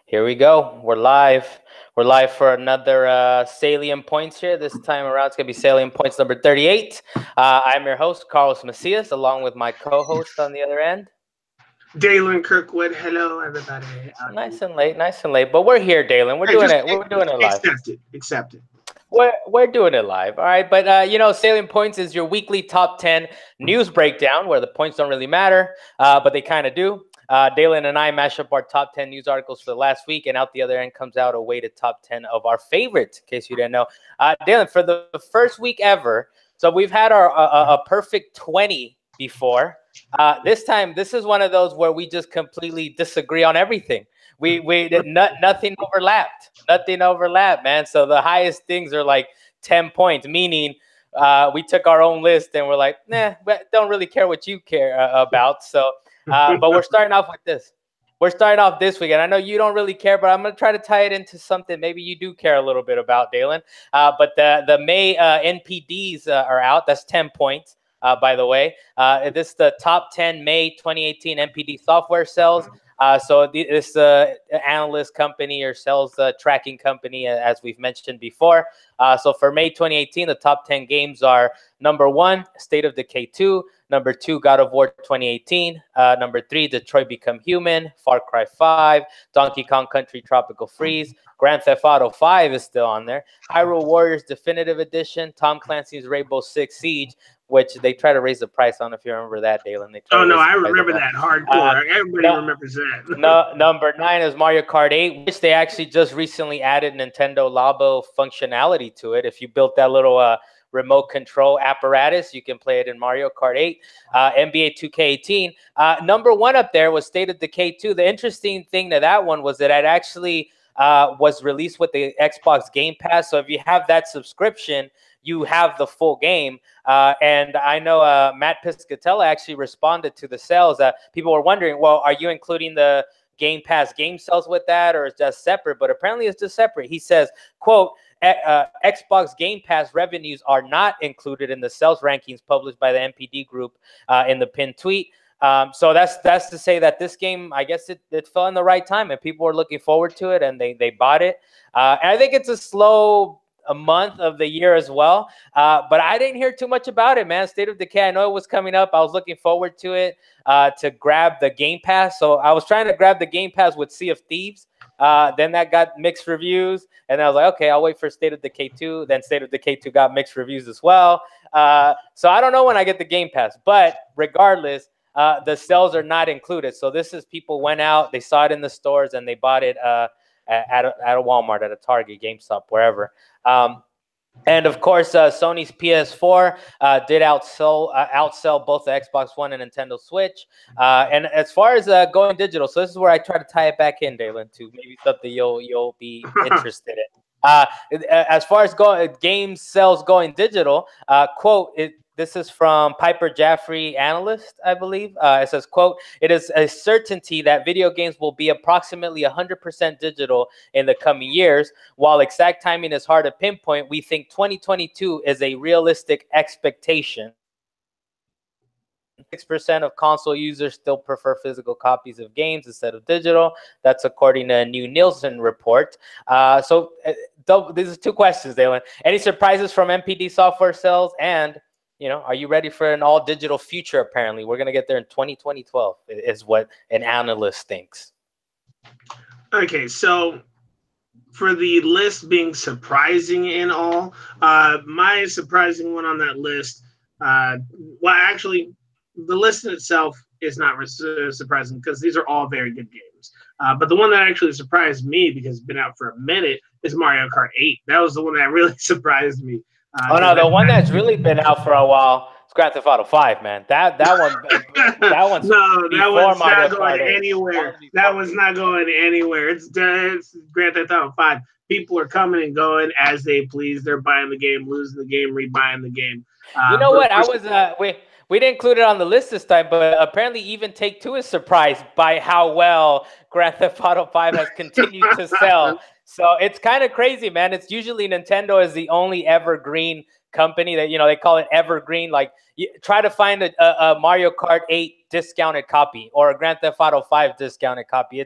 Here we go. We're live. We're live for another Salient Points here. This time around, it's going to be Salient Points number 38. I'm your host, Carlos Macias, along with my co-host on the other end. Dalan Kirkwood. Hello, everybody. Nice and late, nice and late. But we're here, Dalan. We're doing it. We're doing it live. Accept it. We're doing it live. All right. But, Salient Points is your weekly top 10 news breakdown where the points don't really matter, but they kind of do. Dalan and I mash up our top 10 news articles for the last week, and out the other end comes out a weighted top 10 of our favorites, in case you didn't know. Dalan, for the first week ever, so we've had our a perfect 20 before. This time, this is one of those where we just completely disagree on everything. Nothing overlapped. Nothing overlapped, man. So the highest things are like 10 points, meaning we took our own list and we're like, nah, we don't really care what you care about. So. But we're starting off with this. We're starting off this week, and I know you don't really care, but I'm going to try to tie it into something maybe you do care a little bit about, Dalan. But the May NPDs are out. That's 10 points, by the way. This is the top 10 May 2018 NPD software sales. So this analyst company or sales tracking company, as we've mentioned before. So for May 2018, the top 10 games are number 1, State of Decay 2. Number 2, God of War 2018. Number 3, Detroit Become Human. Far Cry 5. Donkey Kong Country Tropical Freeze. Grand Theft Auto 5 is still on there. Hyrule Warriors Definitive Edition. Tom Clancy's Rainbow Six Siege, which they try to raise the price on, if you remember that, Dalan. I remember that hardcore. Everybody remembers that. Number 9 is Mario Kart 8, which they actually just recently added Nintendo Labo functionality to it. If you built that little remote control apparatus, you can play it in Mario Kart 8. NBA 2K18. Number 1 up there was State of Decay 2. The interesting thing to that one was that it actually was released with the Xbox Game Pass. So if you have that subscription, you have the full game. And I know Matt Piscatella actually responded to the sales. People were wondering, well, are you including the Game Pass game sales with that, or is that separate? But apparently it's just separate. He says, quote, Xbox Game Pass revenues are not included in the sales rankings published by the NPD group in the pinned tweet. So that's to say that this game, I guess it fell in the right time and people were looking forward to it and they bought it. And I think it's a month of the year as well. But I didn't hear too much about it, man. State of Decay, I know it was coming up. I was looking forward to it to grab the Game Pass. So I was trying to grab the Game Pass with Sea of Thieves. Then that got mixed reviews. And I was like, okay, I'll wait for State of Decay 2. Then State of Decay 2 got mixed reviews as well. So I don't know when I get the Game Pass. But regardless, the sales are not included. So this is people went out, they saw it in the stores, and they bought it at a Walmart, at a Target, GameStop, wherever. And of course, Sony's PS4 did outsell both the Xbox One and Nintendo Switch. And as far as going digital, so this is where I try to tie it back in, Dalan, to maybe something you'll be interested in. As far as game sales going digital, quote, this is from Piper Jaffray, analyst, I believe. It says, quote, it is a certainty that video games will be approximately 100% digital in the coming years. While exact timing is hard to pinpoint, we think 2022 is a realistic expectation. 6% of console users still prefer physical copies of games instead of digital. That's according to a new Nielsen report. So these are 2 questions, Dalan. Any surprises from NPD software sales? And are you ready for an all-digital future? Apparently, we're going to get there in 2012, is what an analyst thinks. Okay, so for the list being surprising in all, my surprising one on that list, actually, the list in itself is not surprising because these are all very good games. But the one that actually surprised me, because it's been out for a minute, is Mario Kart 8. That was the one that really surprised me. The one that's really been out for a while is Grand Theft Auto 5, man. That one's not going anywhere. That was not going anywhere. It's Grand Theft Auto 5. People are coming and going as they please. They're buying the game, losing the game, rebuying the game. You know what? We didn't include it on the list this time, but apparently even Take-Two is surprised by how well Grand Theft Auto 5 has continued to sell. So it's kind of crazy, man. It's usually Nintendo is the only evergreen company that, they call it evergreen. Like, try to find a Mario Kart 8 discounted copy or a Grand Theft Auto 5 discounted copy.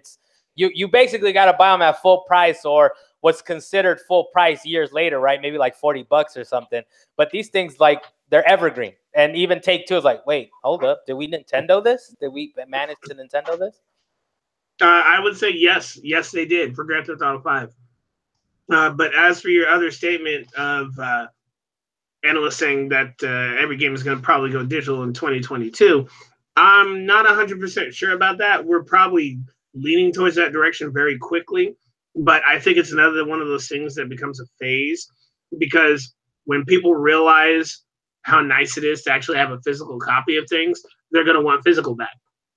you basically got to buy them at full price or what's considered full price years later, right? Maybe like $40 or something. But these things, like, they're evergreen. And even Take-Two is like, wait, hold up. Did we Nintendo this? Did we manage to Nintendo this? I would say yes. Yes, they did for Grand Theft Auto 5. But as for your other statement of analysts saying that every game is going to probably go digital in 2022, I'm not 100% sure about that. We're probably leaning towards that direction very quickly. But I think it's another one of those things that becomes a phase, because when people realize how nice it is to actually have a physical copy of things, they're going to want physical back.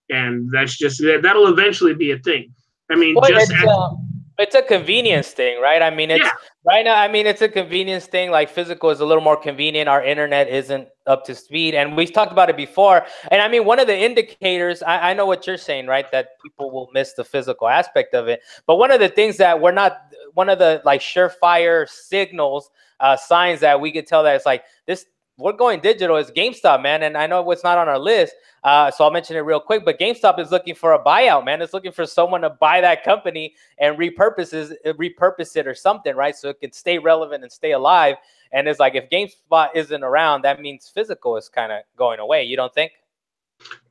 And that's just, that'll eventually be a thing. I mean, well, it's a convenience thing, right? I mean, it's right now. I mean, it's a convenience thing. Like, physical is a little more convenient. Our internet isn't up to speed, and we've talked about it before. And I mean, one of the indicators, I know what you're saying, right? That people will miss the physical aspect of it. But one of the things that we're not, one of the like surefire signals, signs that we could tell that it's like this, we're going digital, is GameStop, man. And I know what's not on our list, so I'll mention it real quick. But GameStop is looking for a buyout, man. It's looking for someone to buy that company and repurpose it or something, right? So it can stay relevant and stay alive. And it's like, if GameStop isn't around, that means physical is kind of going away. You don't think?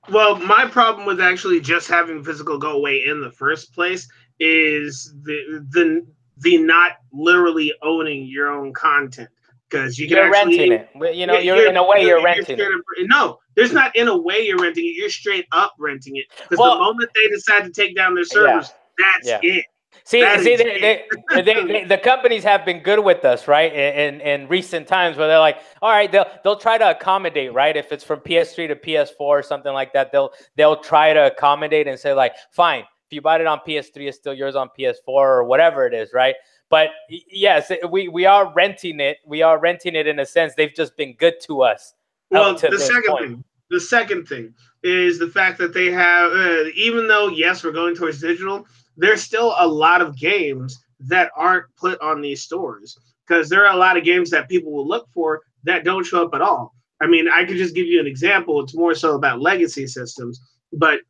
Well, my problem with actually just having physical go away in the first place is the not literally owning your own content. Because you're renting it. You know, you're in a way you're renting it. No, there's not in a way you're renting it. You're straight up renting it. Because the moment they decide to take down their servers, that's it. See, the companies have been good with us, right? In recent times, where they're like, all right, they'll try to accommodate, right? If it's from PS3 to PS4 or something like that, they'll try to accommodate and say, like, fine, if you bought it on PS3, it's still yours on PS4 or whatever it is, right? But yes, we are renting it. We are renting it in a sense. They've just been good to us. Well, the second thing is the fact that they have, even though, yes, we're going towards digital, there's still a lot of games that aren't put on these stores, because there are a lot of games that people will look for that don't show up at all. I mean, I could just give you an example. It's more so about legacy systems, but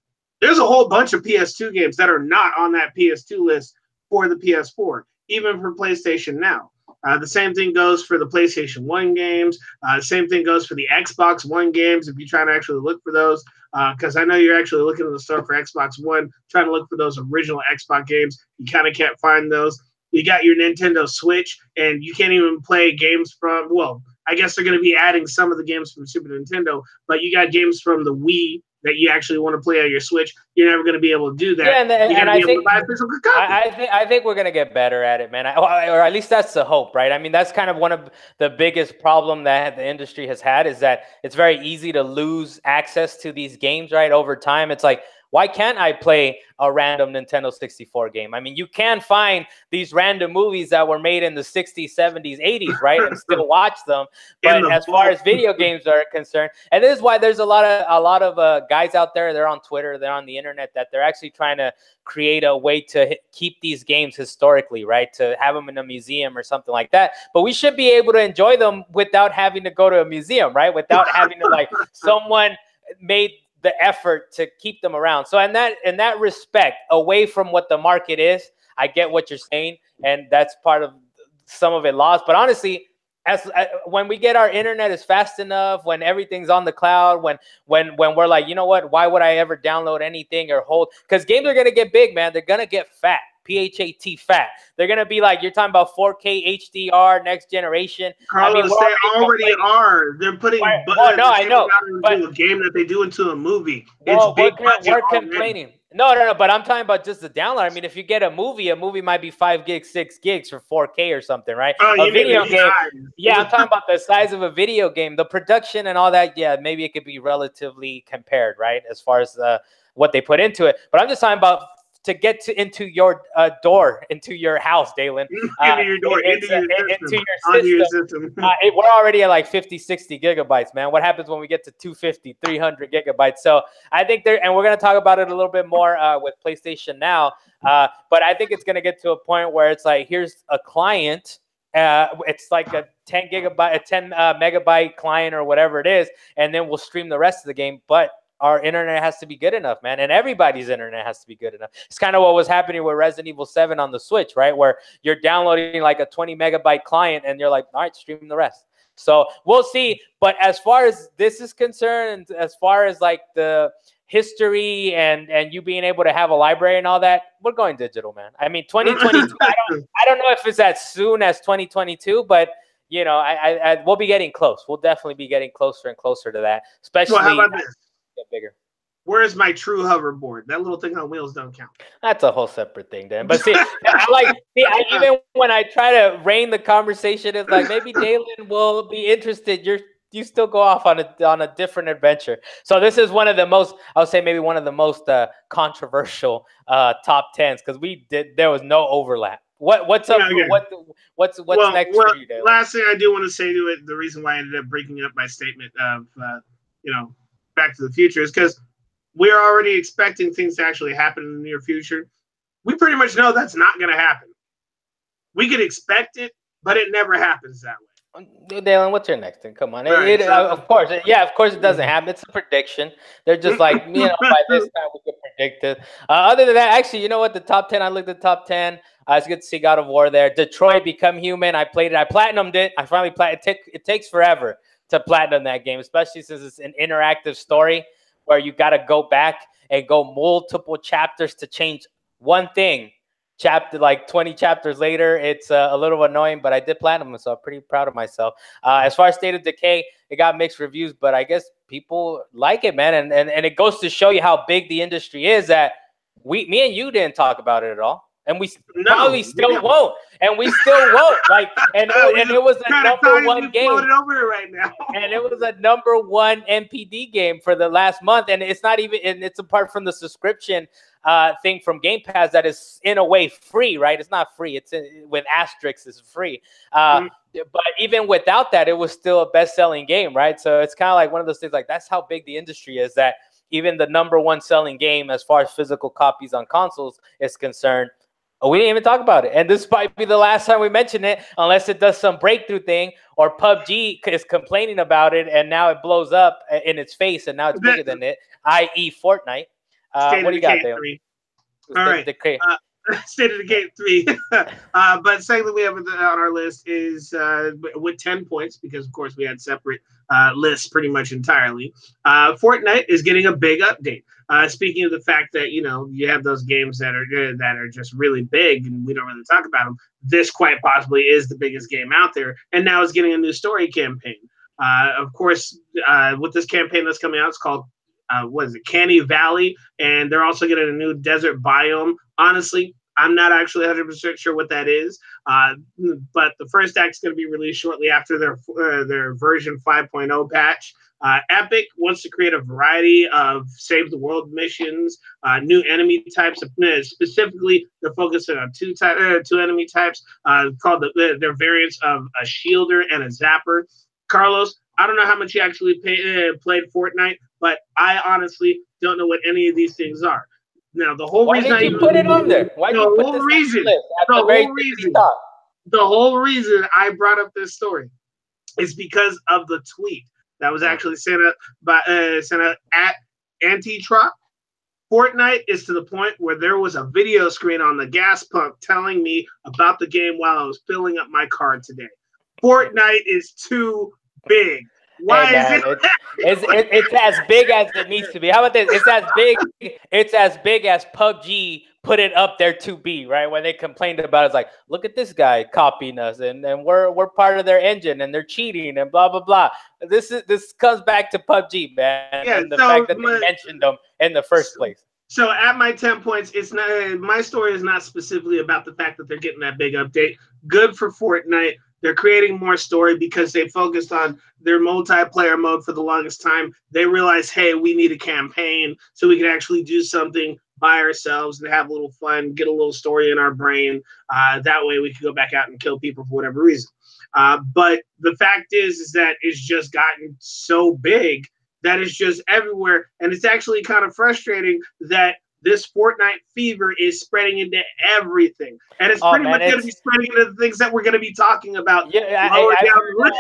there's a whole bunch of PS2 games that are not on that PS2 list for the PS4. Even for PlayStation Now. The same thing goes for the PlayStation 1 games. Same thing goes for the Xbox One games, if you try to actually look for those. Because I know you're actually looking in the store for Xbox One, trying to look for those original Xbox games. You kind of can't find those. You got your Nintendo Switch, and you can't even play games from, well, I guess they're going to be adding some of the games from Super Nintendo, but you got games from the Wii that you actually want to play on your Switch. You're never going to be able to do that. Yeah, and I think I think we're going to get better at it, man. Or at least that's the hope, right? I mean, that's kind of one of the biggest problem that the industry has had, is that it's very easy to lose access to these games, right? Over time, it's like, why can't I play a random Nintendo 64 game? I mean, you can find these random movies that were made in the 60s, 70s, 80s, right? And still watch them. But as far as video games are concerned, and this is why there's a lot of guys out there, they're on Twitter, they're on the internet, that they're actually trying to create a way to keep these games historically, right? To have them in a museum or something like that. But we should be able to enjoy them without having to go to a museum, right? Without having to, like, someone made the effort to keep them around. So in that respect, away from what the market is, I get what you're saying, and that's part of some of it lost. But honestly, when we get our internet is fast enough, when everything's on the cloud, when we're like, you know what, why would I ever download anything or hold? Because games are gonna get big, man. They're gonna get fat. PHAT fat. They're gonna be like, you're talking about 4K HDR next generation. Carlos, I mean, they already are. They're putting I know, but a game that they do into a movie. Well, we're complaining. No, but I'm talking about just the download. I mean, if you get a movie might be 5 gigs, 6 gigs for 4K or something, right? Oh, a video game. Yeah, I'm talking about the size of a video game, the production and all that. Yeah, maybe it could be relatively compared, right? As far as what they put into it. But I'm just talking about to get into your door, into your house, Dalan. Into your door, into your system. We're already at like 50, 60 gigabytes, man. What happens when we get to 250, 300 gigabytes? So I think and we're going to talk about it a little bit more with PlayStation Now. But I think it's going to get to a point where it's like, here's a client. It's like a 10 megabyte client or whatever it is. And then we'll stream the rest of the game. But our internet has to be good enough, man. And everybody's internet has to be good enough. It's kind of what was happening with Resident Evil 7 on the Switch, right? Where you're downloading like a 20 megabyte client and you're like, all right, stream the rest. So we'll see. But as far as this is concerned, as far as like the history and you being able to have a library and all that, we're going digital, man. I mean, 2022, I don't know if it's as soon as 2022, but you know, we'll be getting close. We'll definitely be getting closer and closer to that, especially well, how about this? Get bigger. Where's my true hoverboard? That little thing on wheels don't count. That's a whole separate thing, then. But see, even when I try to rein the conversation, it's like maybe Dalan will be interested. You still go off on a different adventure. So this is one of the most, I would say maybe one of the most controversial top 10s because there was no overlap. What's up? Okay. What's next for you, Dalan? Last thing I do want to say to it, the reason why I ended up breaking up my statement of Back to the Future is because we're already expecting things to actually happen in the near future. We pretty much know that's not going to happen. We could expect it, but it never happens that way. Dalan, what's your next thing? Come on. Right, of course it doesn't happen. It's a prediction. They're just like, by this time we can predict it. Other than that, actually, you know what? The top 10, I looked at the top 10. It's good to see God of War there. Detroit Become Human. I played it. I platinumed it. I finally it takes forever to platinum that game, especially since it's an interactive story where you got to go back and go multiple chapters to change one thing. Like 20 chapters later, it's a little annoying, but I did platinum, so I'm pretty proud of myself. As far as State of Decay, it got mixed reviews, but I guess people like it, man. And it goes to show you how big the industry is that me and you didn't talk about it at all. And we probably still won't. And we still won't. And it was a number one game. Over right now. And it was a number one NPD game for the last month. And it's not even, and it's apart from the subscription thing from Game Pass that is in a way free, right? It's not free. It's with asterisks, it's free. But even without that, it was still a best-selling game, right? So it's kind of like one of those things, like that's how big the industry is, that even the number one selling game as far as physical copies on consoles is concerned, we didn't even talk about it. And this might be the last time we mention it, unless it does some breakthrough thing or PUBG is complaining about it and now it blows up in its face and now it's bigger than it, i.e. Fortnite. What do you got there? All right. State of Decay 3. But secondly, we have on our list is with 10 points, because of course we had separate lists pretty much entirely. Fortnite is getting a big update. Speaking of the fact that, you have those games that are just really big and we don't really talk about them, this quite possibly is the biggest game out there, and now it's getting a new story campaign. Of course, with this campaign that's coming out, it's called Canny Valley, and they're also getting a new desert biome. Honestly, I'm not actually 100% sure what that is, but the first act's going to be released shortly after their version 5.0 patch. Epic wants to create a variety of save the world missions, new enemy types. Specifically, they're focusing on two enemy types called their variants of a shielder and a zapper. Carlos, I don't know how much you actually played Fortnite, but I honestly don't know what any of these things are. Now, the whole reason Why did you put it on there? Why did you put this reason, the whole reason I brought up this story is because of the tweet that was actually sent out at Antitrop. Fortnite is to the point where there was a video screen on the gas pump telling me about the game while I was filling up my car today. Fortnite is too big. Why is it? It's as big as it needs to be. How about this? It's as big as PUBG put it up there to be, right? When they complained about it, it's like, look at this guy copying us, and we're part of their engine, and they're cheating, and blah blah blah. This comes back to PUBG, man, and the fact that they mentioned them in the first place. So at my 10 points, it's not, my story is not specifically about the fact that they're getting that big update. Good for Fortnite. They're creating more story because they focused on their multiplayer mode for the longest time. They realized, hey, we need a campaign so we can actually do something by ourselves and have a little fun, get a little story in our brain. That way we can go back out and kill people for whatever reason. But the fact is that it's just gotten so big that it's just everywhere. And it's actually kind of frustrating that this Fortnite fever is spreading into everything, and it's Oh pretty man, much going to be spreading into the things that we're going to be talking about yeah. lower I've down heard,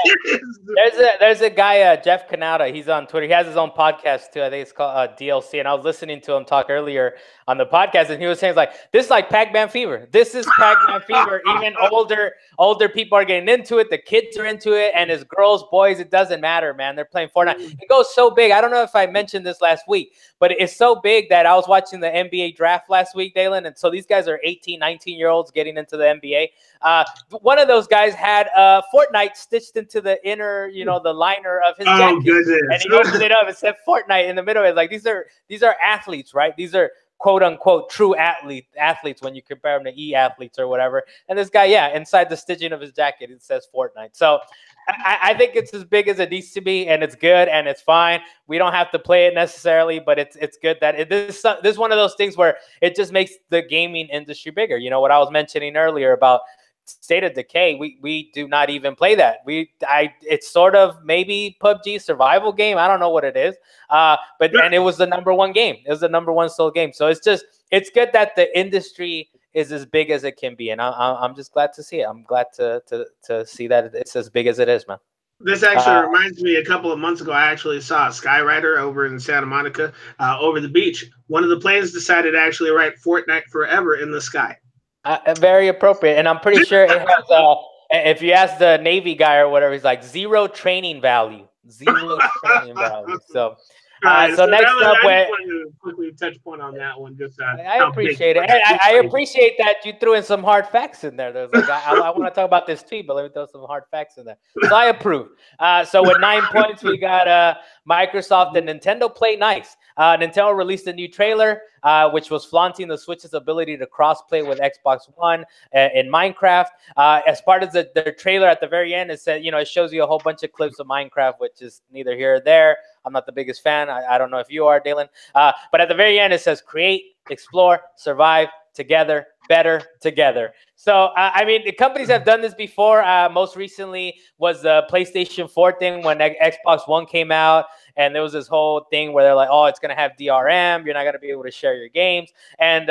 the list. there's a guy, Jeff Kanata. He's on Twitter. He has his own podcast too. I think it's called DLC. And I was listening to him talk earlier on the podcast, and he was saying like, "This is like Pac-Man fever. This is Pac-Man fever. Even older people are getting into it. The kids are into it, and as girls, boys, it doesn't matter, man. They're playing Fortnite. It goes so big. I don't know if I mentioned this last week, but it's so big that I was watching the NBA draft last week, Dalan, and so these guys are 18, 19-year-olds getting into the NBA. One of those guys had Fortnite stitched into the inner, the liner of his jacket. Goodness. And he opened it up and said Fortnite in the middle. It's like these are athletes, right? These are quote unquote true athletes when you compare them to athletes or whatever. And this guy, inside the stitching of his jacket, it says Fortnite. So I think it's as big as it needs to be, and it's good and it's fine. We don't have to play it necessarily, but it's good that this is one of those things where it just makes the gaming industry bigger. You know what I was mentioning earlier about State of Decay, we do not even play that. It's sort of maybe PUBG survival game. I don't know what it is. And it was the #1 game. It was the #1 sold game. So it's good that the industry is as big as it can be, and I'm just glad to see it. I'm glad to see that it's as big as it is, man. This actually reminds me, a couple of months ago, I actually saw a Skyrider over in Santa Monica, over the beach. One of the planes decided to actually write Fortnite forever in the sky. Very appropriate, and I'm pretty sure it has. If you ask the Navy guy or whatever, he's like zero training value. So. So next up, quickly touch point on that one. I appreciate it. I appreciate that you threw in some hard facts in there. There's like I want to talk about this tweet, but let me throw some hard facts in there. So I approve. So with 9 points, we got Microsoft and Nintendo play nice. Nintendo released a new trailer, which was flaunting the Switch's ability to cross-play with Xbox One in Minecraft. As part of their trailer at the very end, it said, it shows you a whole bunch of clips of Minecraft, which is neither here or there. I'm not the biggest fan. I don't know if you are, Dalan. But at the very end, it says create, explore, survive, together, better together. So, the companies have done this before. Most recently was the PlayStation 4 thing when Xbox One came out. And there was this whole thing where they're like, oh, it's going to have DRM. You're not going to be able to share your games. And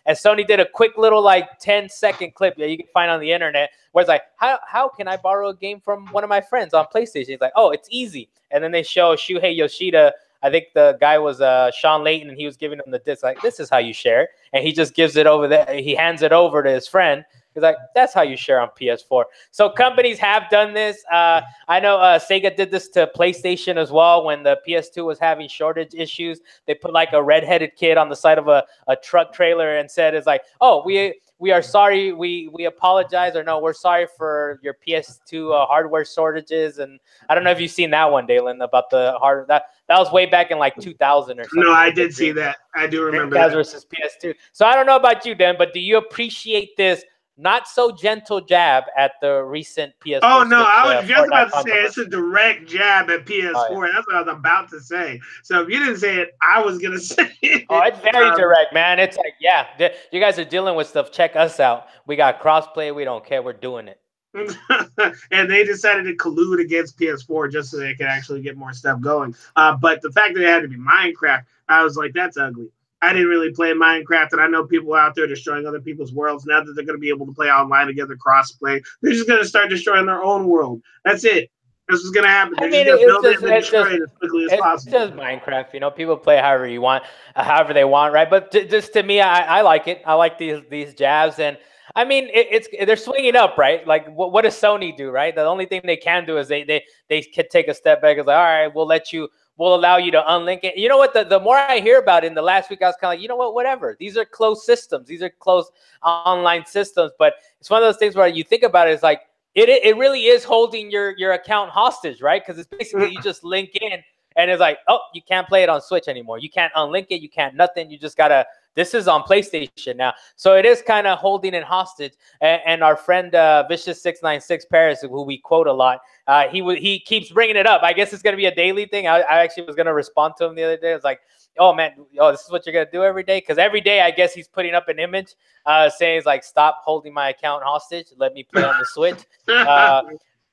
Sony did a quick little 10-second clip that you can find on the internet where it's like, how can I borrow a game from one of my friends on PlayStation? It's like, oh, it's easy. And then they show Shuhei Yoshida. I think the guy was Sean Layton, and he was giving him the disc. Like, this is how you share. And he just gives it over there. He hands it over to his friend. He's like, that's how you share on PS4. So companies have done this. I know Sega did this to PlayStation as well when the PS2 was having shortage issues. They put a redheaded kid on the side of a truck trailer and said, it's like, oh, we are sorry. We apologize, or no, we're sorry for your PS2 hardware shortages. And I don't know if you've seen that one, Dalan, about the hardware. That was way back in 2000 or something. No, I did see that. I do remember that. Versus PS2. So I don't know about you, Dan, but do you appreciate this not so gentle jab at the recent PS4? Oh, no, I was just about to say it's a direct jab at PS4. Oh, yeah. That's what I was about to say. So if you didn't say it, I was going to say it. Oh, it's very direct, man. It's like, you guys are dealing with stuff. Check us out. We got crossplay. We don't care. We're doing it. And they decided to collude against PS4 just so they could actually get more stuff going. But the fact that it had to be Minecraft, I was like, that's ugly. I didn't really play Minecraft, and I know people out there destroying other people's worlds. Now that they're going to be able to play online together, cross-play, they're just going to start destroying their own world. That's it. This is going to happen. They're just going to build it and destroy it as quickly as possible. It's just Minecraft. People play however they want, right? But just to me, I like it. I like these jabs, and they're swinging up, right? Like, what does Sony do, right? The only thing they can do is they can take a step back. It's like, all right, we'll allow you to unlink it. You know what? The more I hear about it in the last week, I was kind of like, you know what? Whatever. These are closed systems. These are closed online systems. But it's one of those things where you think about it, it's like it really is holding your account hostage, right? Because it's basically you just link in, and it's like, oh, you can't play it on Switch anymore. You can't unlink it. You can't nothing. You just gotta. This is on PlayStation now. So it is kind of holding it hostage. And our friend Vicious696 Paris, who we quote a lot, he keeps bringing it up. I guess it's going to be a daily thing. I actually was going to respond to him the other day. I was like, oh, man, this is what you're going to do every day? Because every day, I guess he's putting up an image saying, like, stop holding my account hostage. Let me play on the Switch.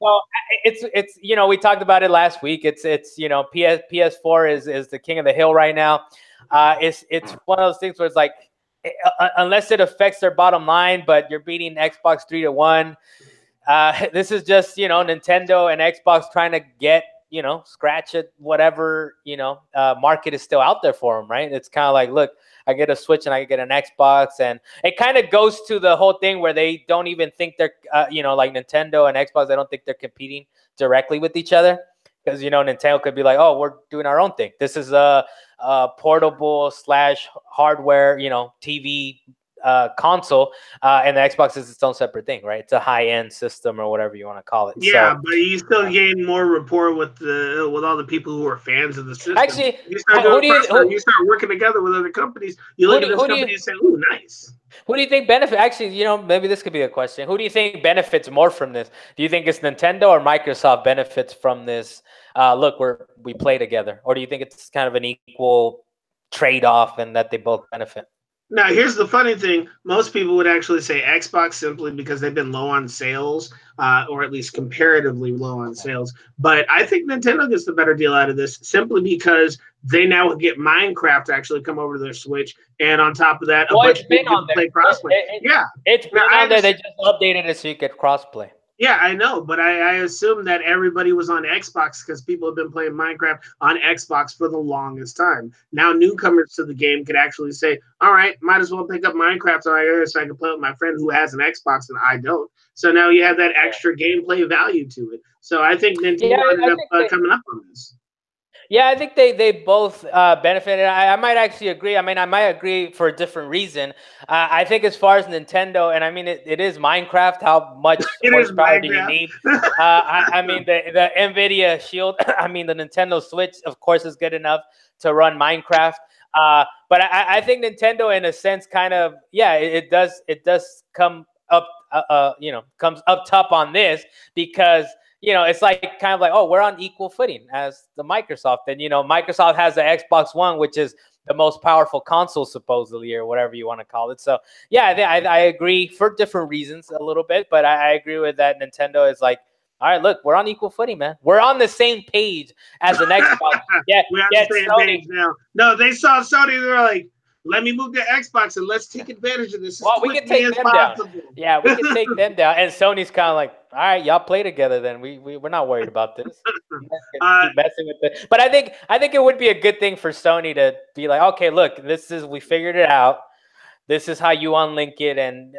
Well, it's we talked about it last week. It's PS4 is the king of the hill right now. It's one of those things where it's like unless it affects their bottom line, but you're beating Xbox 3-1. This is just Nintendo and Xbox trying to get scratch at whatever market is still out there for them, right? It's kind of like, look, I get a Switch and I get an Xbox, and it kind of goes to the whole thing where they don't even think they're like Nintendo and Xbox, they don't think they're competing directly with each other, because Nintendo could be like, oh, we're doing our own thing. This is a portable / hardware TV console, and the Xbox is its own separate thing, right? It's a high-end system or whatever you want to call it. Yeah, so, but you still gain more rapport with all the people who are fans of the system. Actually, you start working together with other companies. You look at this company and say, "Ooh, nice." Who do you think benefits? Actually, maybe this could be a question. Who do you think benefits more from this? Do you think it's Nintendo or Microsoft benefits from this? Look, we play together, or do you think it's kind of an equal trade-off and that they both benefit? Now, here's the funny thing. Most people would actually say Xbox simply because they've been low on sales, or at least comparatively low on sales. But I think Nintendo gets the better deal out of this simply because they now get Minecraft to actually come over to their Switch. And on top of that, a bunch of people can play crossplay. It's been on there. They just updated it so you could crossplay. Yeah, I know, but I assume that everybody was on Xbox because people have been playing Minecraft on Xbox for the longest time. Now newcomers to the game could actually say, all right, might as well pick up Minecraft on here so I can play with my friend who has an Xbox and I don't. So now you have that extra gameplay value to it. So I think Nintendo ended up coming up on this. Yeah, I think they both benefited. I might actually agree. I mean, I might agree for a different reason. I think as far as Nintendo, and I mean, it is Minecraft. How much horsepower do you need? I mean, the NVIDIA Shield, I mean, the Nintendo Switch, of course, is good enough to run Minecraft. But I think Nintendo, in a sense, kind of, it does come up, comes up top on this because it's like kind of like, oh, we're on equal footing as the Microsoft. And, Microsoft has the Xbox One, which is the most powerful console, supposedly, or whatever you want to call it. So, yeah, I agree for different reasons a little bit. But I agree with that. Nintendo is like, all right, look, we're on equal footing, man. We're on the same page as an Xbox. We're on the same page now. No, they saw Sony. They were like, let me move to Xbox and let's take advantage of this. Well, we can take them down. Yeah, we can take them down. And Sony's kind of like, all right, y'all play together then. We're not worried about this. Keep messing with it. But I think it would be a good thing for Sony to be like, okay, look, we figured it out. This is how you unlink it, and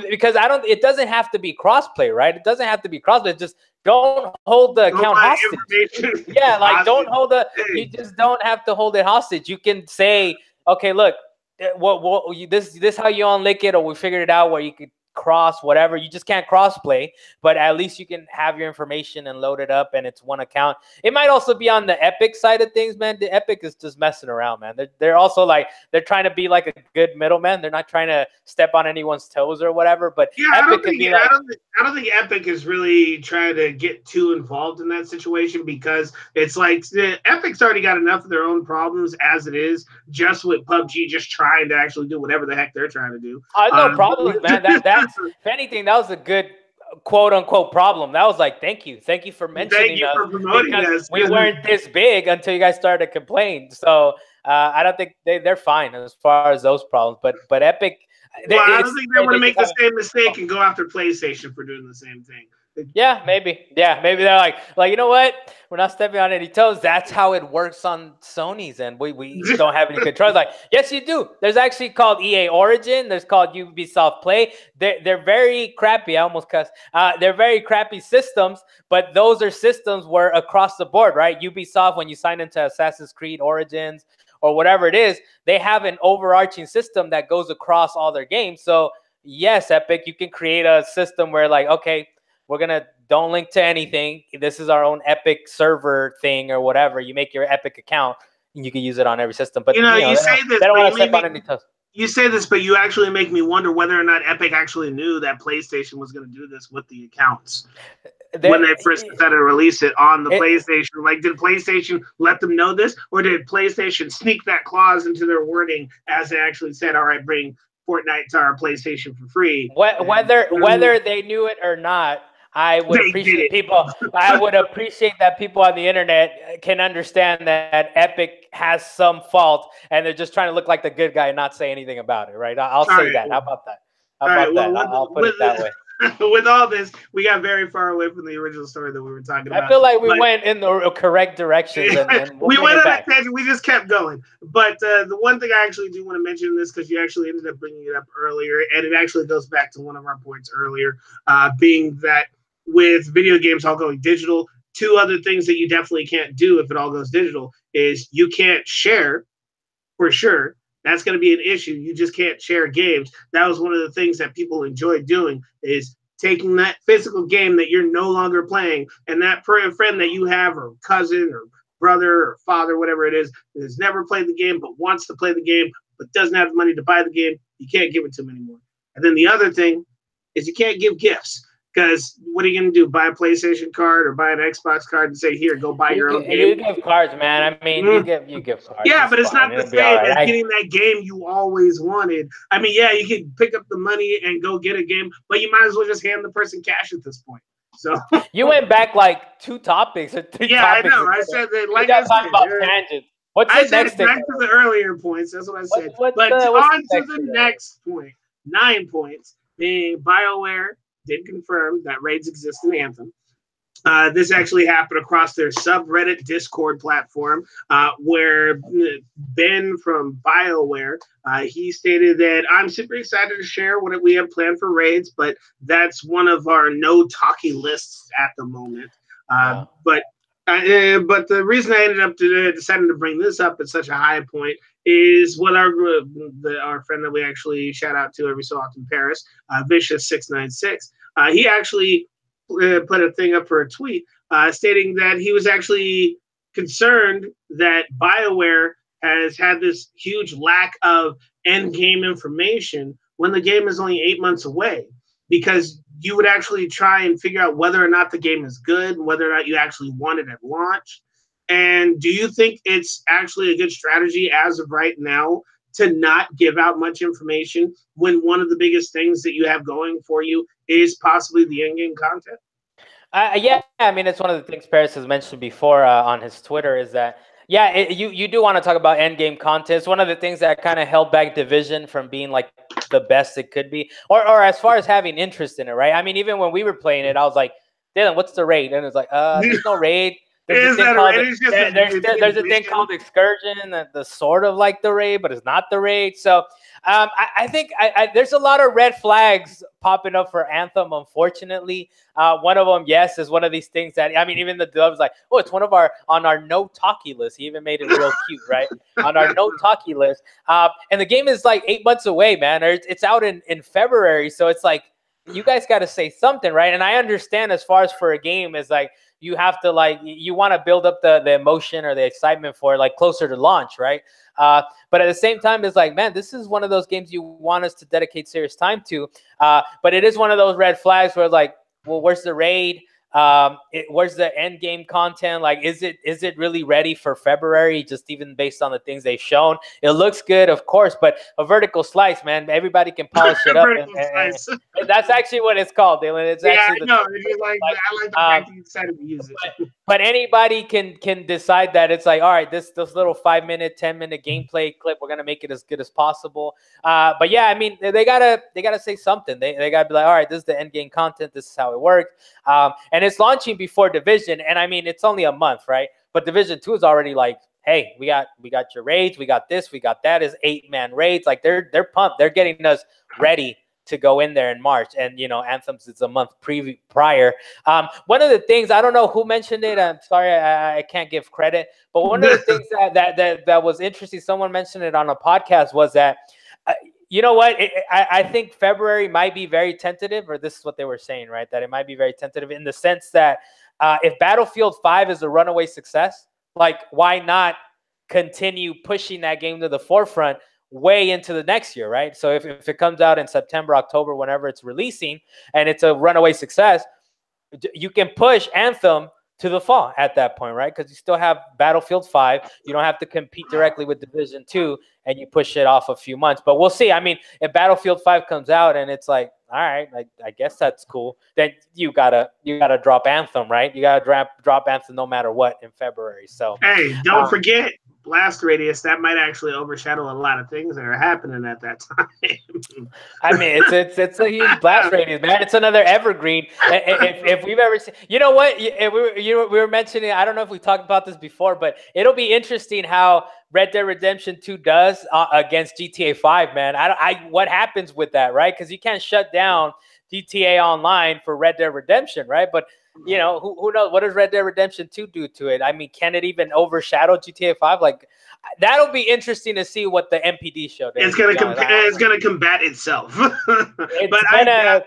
because it doesn't have to be crossplay, right? It doesn't have to be crossplay. Just don't hold the account hostage. Yeah, like don't hold you just don't have to hold it hostage. You can say, okay, look, this how you unlink it, or we figured it out where you could cross whatever. You just can't cross play, but at least you can have your information and load it up, and it's one account. It might also be on the Epic side of things, man. The Epic is just messing around, man. They're also like, they're trying to be like a good middleman. They're not trying to step on anyone's toes or whatever. But yeah, Epic I don't think Epic is really trying to get too involved in that situation, because it's like Epic's already got enough of their own problems as it is, just with PUBG just trying to actually do whatever the heck they're trying to do. No problem, man. That's if anything, that was a good quote unquote problem. That was like, thank you for mentioning us, for promoting us. We weren't this big until you guys started to complain. So I don't think they're fine as far as those problems. But Epic, I don't think they want to make the same mistake and go after PlayStation for doing the same thing. Yeah, maybe. Yeah, maybe they're like, you know what? We're not stepping on any toes. That's how it works on Sony's, and we don't have any controls. Like, yes, you do. There's actually called EA Origin. There's called Ubisoft Play. They're very crappy. I almost cussed. They're very crappy systems, but those are systems where across the board, right? Ubisoft, when you sign into Assassin's Creed Origins or whatever it is, they have an overarching system that goes across all their games. So yes, Epic, you can create a system where like, okay, we're going to don't link to anything. This is our own Epic server thing or whatever. You make your Epic account and you can use it on every system. But you say this, they don't want to step on any toes. You say this, but you actually make me wonder whether or not Epic actually knew that PlayStation was going to do this with the accounts. When they first decided to release it on the PlayStation. Like, did PlayStation let them know this? Or did PlayStation sneak that clause into their wording as they actually said, all right, bring Fortnite to our PlayStation for free? Whether they knew it or not, I would They did appreciate it. people. I would appreciate that people on the internet can understand that Epic has some fault, and they're just trying to look like the good guy and not say anything about it, right? I'll All say right. that. How about that? How All right. about Well, that? I'll put it that way. with all this, we got very far away from the original story that we were talking I about. feel like we But went in the correct directions, and we'll we bring went it on a back. tangent. We just kept going. But the one thing I actually do want to mention in this, because you actually ended up bringing it up earlier, and it actually goes back to one of our points earlier, being that with video games all going digital, two other things that you definitely can't do if it all goes digital is you can't share, for sure. That's going to be an issue. You just can't share games. That was one of the things that people enjoy doing, is taking that physical game that you're no longer playing, and that friend that you have, or cousin or brother or father, whatever it is, that has never played the game but wants to play the game but doesn't have the money to buy the game, you can't give it to them anymore. And then the other thing is you can't give gifts. Because what are you going to do? Buy a PlayStation card or buy an Xbox card and say, "Here, go buy your own game"? You give cards, man. I mean, you give cards. Yeah, but it's fine. not the It'll be all same as right. getting that game you always wanted. I mean, yeah, you can pick up the money and go get a game, but you might as well just hand the person cash at this point. So You went back like 2 topics or 3 yeah, topics. I know. I said that. We Like got I talk said, about tangents. What's I the said next thing? back to the earlier points. That's what I said. What's But the on to next the thing? next point. 9 points. The BioWare did confirm that raids exist in Anthem. This actually happened across their subreddit Discord platform, where Ben from BioWare, he stated that I'm super excited to share what we have planned for raids, but that's one of our no talkie lists at the moment. Yeah. But the reason I ended up deciding to bring this up at such a high point is what our friend that we actually shout out to every so often, Paris, Vicious696, he actually put a thing up for a tweet stating that he was actually concerned that BioWare has had this huge lack of end game information when the game is only 8 months away, because you would actually try and figure out whether or not the game is good, whether or not you actually want it at launch. And do you think it's actually a good strategy as of right now to not give out much information when one of the biggest things that you have going for you is possibly the in-game content? Yeah, I mean, it's one of the things Paris has mentioned before on his Twitter, is that, yeah, you do want to talk about end game content. It's one of the things that kind of held back Division from being like the best it could be, or as far as having interest in it, right? I mean, even when we were playing it, I was like, Dalan, what's the raid? And it's like, there's no raid. There's a thing called Excursion, that's sort of like the raid, but it's not the raid. So I think there's a lot of red flags popping up for Anthem, unfortunately. One of them, yes, is one of these things that, I mean, even the Dove's like, oh, it's on our no talkie list. He even made it real cute, right? On our no talkie list. And the game is like 8 months away, man. It's out in February. So it's like, you guys got to say something, right? And I understand, as far as for a game, is like, you have to, like, you want to build up the emotion or the excitement for it, like, closer to launch, right? But at the same time, it's like, man, this is one of those games you want us to dedicate serious time to. But it is one of those red flags where, like, well, where's the raid? Where's the end game content? Like, is it really ready for February? Just even based on the things they've shown, it looks good, of course, but a vertical slice, man, everybody can polish it up, and that's actually what it's called, Dalan. It's actually I like the fact that you decided to use it. But anybody can decide that it's like, all right, this little 5-minute, 10-minute gameplay clip, we're gonna make it as good as possible. But yeah, I mean, they gotta say something. They gotta be like, all right, this is the end game content. This is how it works. And it's launching before Division, and I mean, it's only a month, right? But Division 2 is already like, hey, we got your raids, we got this, we got that. Is 8-man raids. Like, they're pumped. They're getting us ready to go in there in March, and Anthem's is a month prior. One of the things, I don't know who mentioned it. I'm sorry, I can't give credit, but one of the things that was interesting, someone mentioned it on a podcast, was that you know what? I think February might be very tentative, or this is what they were saying, right? That it might be very tentative in the sense that if Battlefield 5 is a runaway success, like, why not continue pushing that game to the forefront way into the next year, right? So if it comes out in September, October, whenever it's releasing, and it's a runaway success, you can push Anthem to the fall at that point, right? Because you still have Battlefield 5. You don't have to compete directly with Division 2. and you push it off a few months. But we'll see. I mean, if Battlefield 5 comes out and it's like, all right, I guess that's cool, then you gotta drop Anthem, right? You gotta drop Anthem no matter what in February. So hey, don't forget blast radius. That might actually overshadow a lot of things that are happening at that time. I mean, it's a huge blast radius, man. It's another evergreen. If we've ever seen, you know what, we were mentioning, I don't know if we talked about this before, but it'll be interesting how Red Dead Redemption 2 does against GTA 5, man. What happens with that, right? Because you can't shut down GTA Online for Red Dead Redemption, right? But you know, who knows? What does Red Dead Redemption 2 do to it? I mean, can it even overshadow GTA 5? Like, that'll be interesting to see what the MPD show does. It's gonna combat itself. But I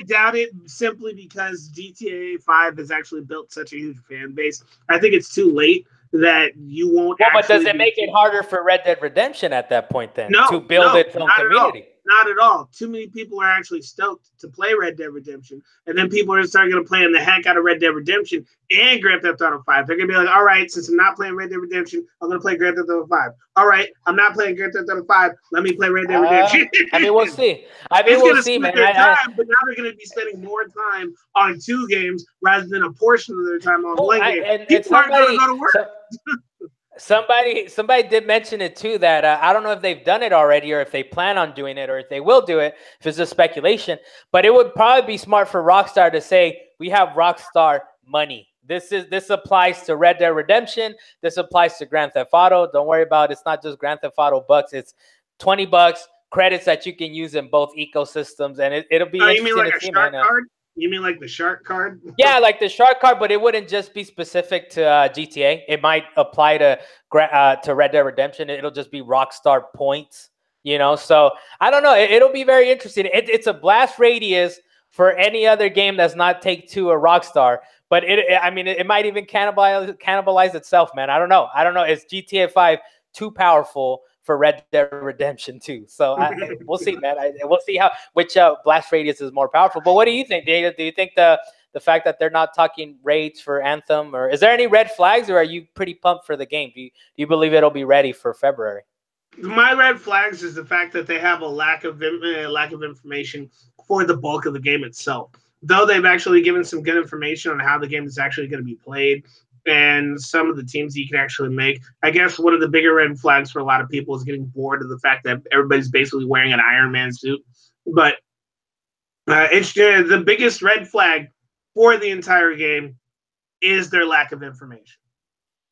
doubt it, simply because GTA 5 has actually built such a huge fan base. I think it's too late that you won't. Well, but does it make it harder for Red Dead Redemption at that point then to build its own community? Not at all. Too many people are actually stoked to play Red Dead Redemption, and then people are starting to play the heck out of Red Dead Redemption and Grand Theft Auto 5. They're gonna be like, all right, since I'm not playing Red Dead Redemption, I'm gonna play Grand Theft Auto 5. All right, I'm not playing Grand Theft Auto 5. Let me play Red Dead Redemption. I mean, we'll see. We'll see, man. But now they're gonna be spending more time on 2 games rather than a portion of their time on one game. People aren't gonna go to work. Somebody did mention it too, that I don't know if they've done it already or if they plan on doing it or if they will do it, if it's just speculation, but it would probably be smart for Rockstar to say, we have Rockstar money. This applies to Red Dead Redemption. This applies to Grand Theft Auto. Don't worry about it. It's not just Grand Theft Auto bucks. It's $20 credits that you can use in both ecosystems. And it'll be interesting. You mean like a shark card? You mean like the shark card? Yeah, like the shark card, but it wouldn't just be specific to GTA. It might apply to Red Dead Redemption. It'll just be Rockstar points, you know? So I don't know. It'll be very interesting. It's a blast radius for any other game that's not Take-Two or Rockstar. But I mean, it might even cannibalize itself, man. I don't know. Is GTA 5 too powerful for Red Dead Redemption 2? So we'll see, man. We'll see which blast radius is more powerful. But what do you think, Daniel? Do you think the fact that they're not talking raids for Anthem, or is there any red flags, or are you pretty pumped for the game? Do you believe it'll be ready for February? My red flags is the fact that they have a lack of information for the bulk of the game itself. Though they've actually given some good information on how the game is actually going to be played and some of the teams that you can actually make. I guess one of the bigger red flags for a lot of people is getting bored of the fact that everybody's basically wearing an Iron Man suit. But it's the biggest red flag for the entire game is their lack of information.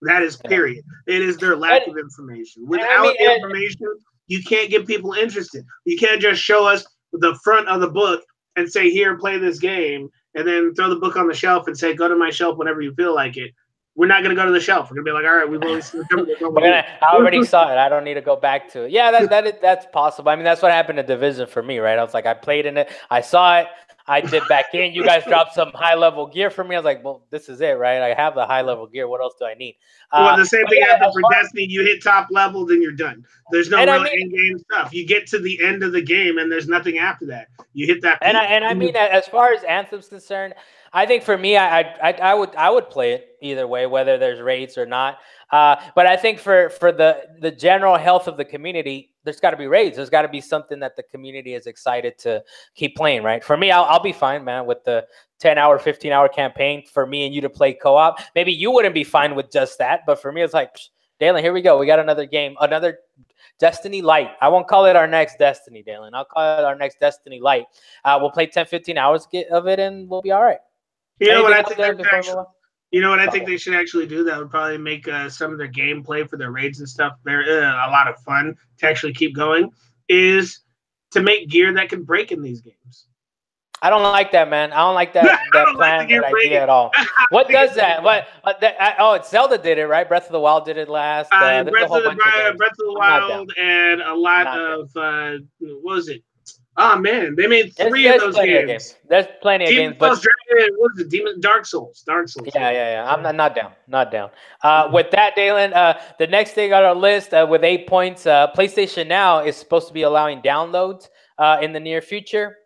That is period. It is their lack of information. Without information, you can't get people interested. You can't just show us the front of the book and say, here, play this game, and then throw the book on the shelf and say, go to my shelf whenever you feel like it. We're not going to go to the shelf. We're going to be like, all right, we've only seen I already saw it. I don't need to go back to it. Yeah, that's possible. I mean, that's what happened in Division for me, right? I was like, I played in it. I saw it. I did back in. You guys dropped some high-level gear for me. I was like, well, this is it, right? I have the high-level gear. What else do I need? Well, the same thing happened for Destiny. You hit top level, then you're done. There's no real in-game stuff. You get to the end of the game, and there's nothing after that. You hit that. I mean, as far as Anthem's concerned, I think for me, I would play it either way, whether there's raids or not. But I think for the general health of the community, there's got to be raids. There's got to be something that the community is excited to keep playing, right? For me, I'll be fine, man, with the 10-hour, 15-hour campaign for me and you to play co-op. Maybe you wouldn't be fine with just that, but for me, it's like, Dalan, here we go. We got another game, another Destiny Light. I won't call it our next Destiny, Dalan. I'll call it our next Destiny Light. We'll play 10, 15 hours of it, and we'll be all right. You know what I think they should actually do? That would probably make some of their gameplay for their raids and stuff a lot of fun to actually keep going, is to make gear that can break in these games. I don't like that, man. I don't like that plan, that idea at all. What does that? Zelda did it, right? Breath of the Wild did it last. Breath of the Wild and a lot of what was it? Oh man, they made three of those games. There's plenty of games. But what's it? Dark Souls. Yeah. I'm not down. With that, Dalan, the next thing on our list with 8 points, PlayStation Now is supposed to be allowing downloads in the near future.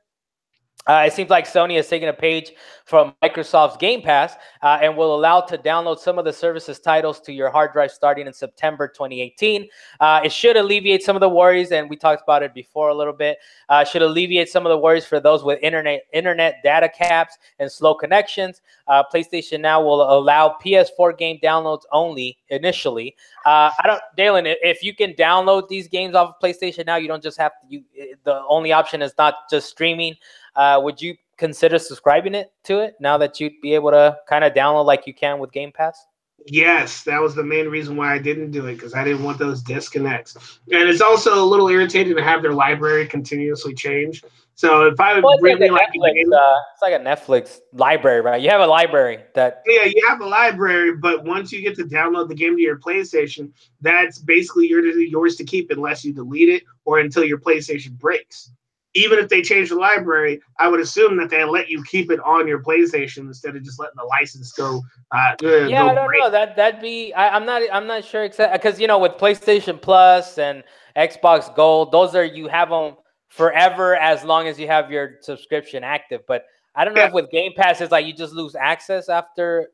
It seems like Sony has taken a page from Microsoft's Game Pass and will allow to download some of the service's titles to your hard drive starting in September 2018. It should alleviate some of the worries, and we talked about it before a little bit. Should alleviate some of the worries for those with internet data caps and slow connections. PlayStation Now will allow PS4 game downloads only initially. Dalan, if you can download these games off of PlayStation Now, you don't just have to. The only option is not just streaming. Would you consider subscribing to it now that you'd be able to kind of download like you can with Game Pass? Yes, that was the main reason why I didn't do it, because I didn't want those disconnects. And it's also a little irritating to have their library continuously change. So if I would really like a game, it's like a Netflix library, right? You have a library that. Yeah, you have a library, but once you get to download the game to your PlayStation, that's basically yours to keep unless you delete it or until your PlayStation breaks. Even if they change the library, I would assume that they let you keep it on your PlayStation instead of just letting the license go. I don't know. That'd be. I'm not sure exactly, because with PlayStation Plus and Xbox Gold, those are, you have them forever as long as you have your subscription active. But I don't know if with Game Pass it's like you just lose access after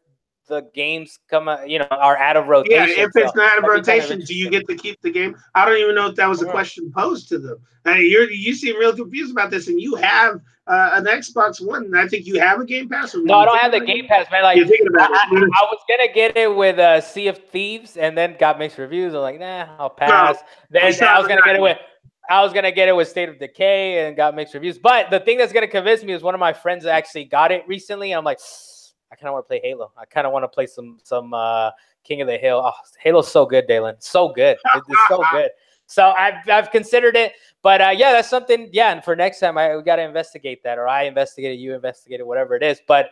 the games are out of rotation. Yeah, if it's not out of rotation, do you get to keep the game? I don't even know if that was a question posed to them. You seem real confused about this, and you have an Xbox One, and I think you have a Game Pass. No, I don't have the Game Pass, man. Like, I was gonna get it with Sea of Thieves, and then got mixed reviews. I'm like, nah, I'll pass. Then I was gonna get it with State of Decay, and got mixed reviews. But the thing that's gonna convince me is one of my friends actually got it recently, and I'm like, I kind of want to play Halo. I kind of want to play some King of the Hill. Oh, Halo's so good, Dalan. So good. It's so good. So I've considered it, but that's something. Yeah, and for next time, we got to investigate that, or I investigate it, you investigate it, whatever it is. But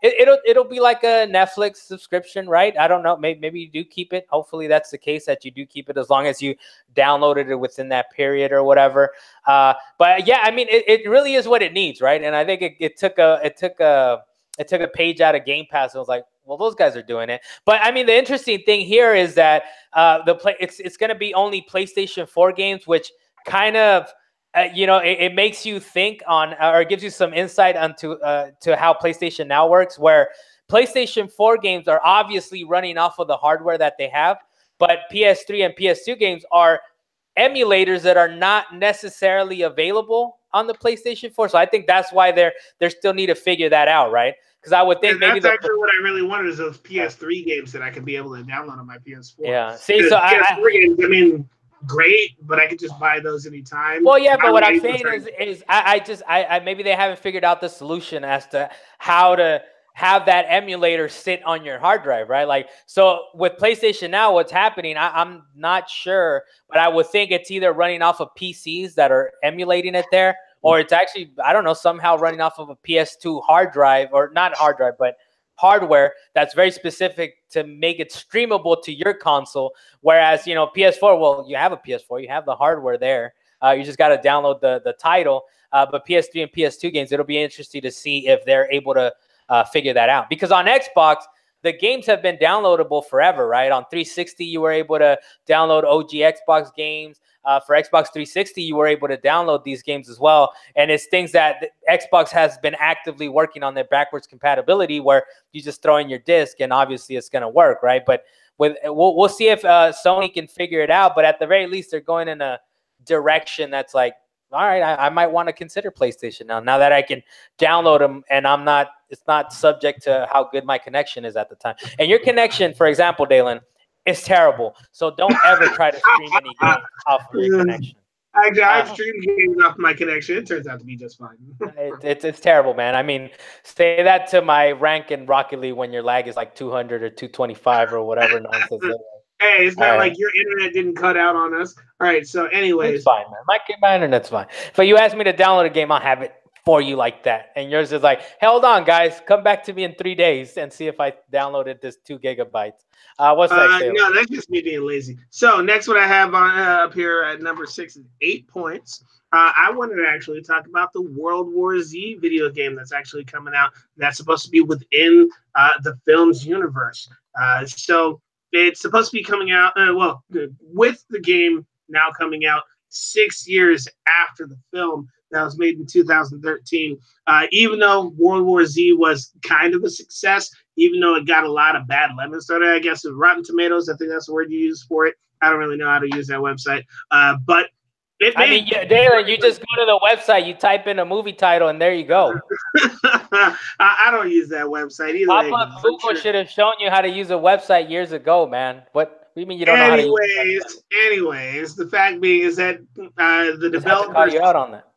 it'll be like a Netflix subscription, right? I don't know. Maybe you do keep it. Hopefully, that's the case, that you do keep it as long as you downloaded it within that period or whatever. But yeah, I mean, it really is what it needs, right? And I think it took a page out of Game Pass. And I was like, well, those guys are doing it. But I mean, the interesting thing here is that it's going to be only PlayStation 4 games, which kind of it makes you think on, or gives you some insight onto to how PlayStation Now works, where PlayStation 4 games are obviously running off of the hardware that they have, but PS3 and PS2 games are emulators that are not necessarily available on the PlayStation 4. So I think that's why they're still need to figure that out, right? Because I would think maybe that's actually what I really wanted, is those PS3 games that I could be able to download on my PS4. Yeah. See, so PS4 games, I mean, great, but I could just buy those anytime. Well, yeah, but what I'm saying is I maybe they haven't figured out the solution as to how to have that emulator sit on your hard drive, right? Like, so with PlayStation Now, what's happening, I'm not sure, but I would think it's either running off of PCs that are emulating it there, or it's actually, I don't know, somehow running off of a PS2 hard drive, or not hard drive, but hardware that's very specific to make it streamable to your console. Whereas, PS4, well, you have a PS4, you have the hardware there. You just got to download the title. But PS3 and PS2 games, it'll be interesting to see if they're able to figure that out. Because on Xbox, the games have been downloadable forever, right? On 360, you were able to download OG Xbox games. For Xbox 360, you were able to download these games as well. And it's things that Xbox has been actively working on, their backwards compatibility, where you just throw in your disc and obviously it's going to work, right? But we'll see if Sony can figure it out. But at the very least, they're going in a direction that's like, all right, I might want to consider PlayStation now that I can download them and it's not subject to how good my connection is at the time. And your connection, for example, Dalan, is terrible. So don't ever try to stream any games off of your connection. I've streamed games off my connection. It turns out to be just fine. It's terrible, man. I mean, say that to my rank in Rocket League when your lag is like 200 or 225 or whatever nonsense. Hey, it's not like your internet didn't cut out on us. All right, so anyways. It's fine, man. My internet's fine. But you ask me to download a game, I'll have it for you like that. And yours is like, hold on, guys. Come back to me in 3 days and see if I downloaded this 2 gigabytes. What's next? No, that's just me being lazy. So next one I have on up here at number 6 is 8 points. I wanted to actually talk about the World War Z video game that's actually coming out. That's supposed to be within the film's universe. So it's supposed to be coming out, with the game now coming out, 6 years after the film that was made in 2013. Even though World War Z was kind of a success, even though it got a lot of bad lemons started, I guess, with Rotten Tomatoes, I think that's the word you use for it. I don't really know how to use that website, but I mean, Dalan, you just go to the website, you type in a movie title, and there you go. I don't use that website either. Papa Google should have shown you how to use a website years ago, man. What do you mean you don't know how to use it? Anyways, the fact being is that the developers call you out on that.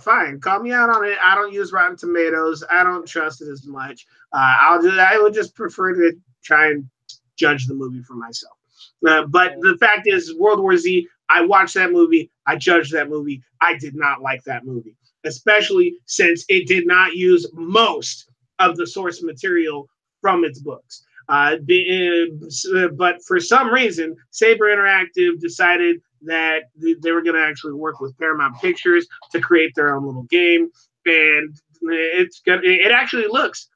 Fine, call me out on it. I don't use Rotten Tomatoes. I don't trust it as much. I would just prefer to try and judge the movie for myself. But the fact is, World War Z, I watched that movie. I judged that movie. I did not like that movie, especially since it did not use most of the source material from its books. But for some reason, Saber Interactive decided that they were going to actually work with Paramount Pictures to create their own little game, and it actually looks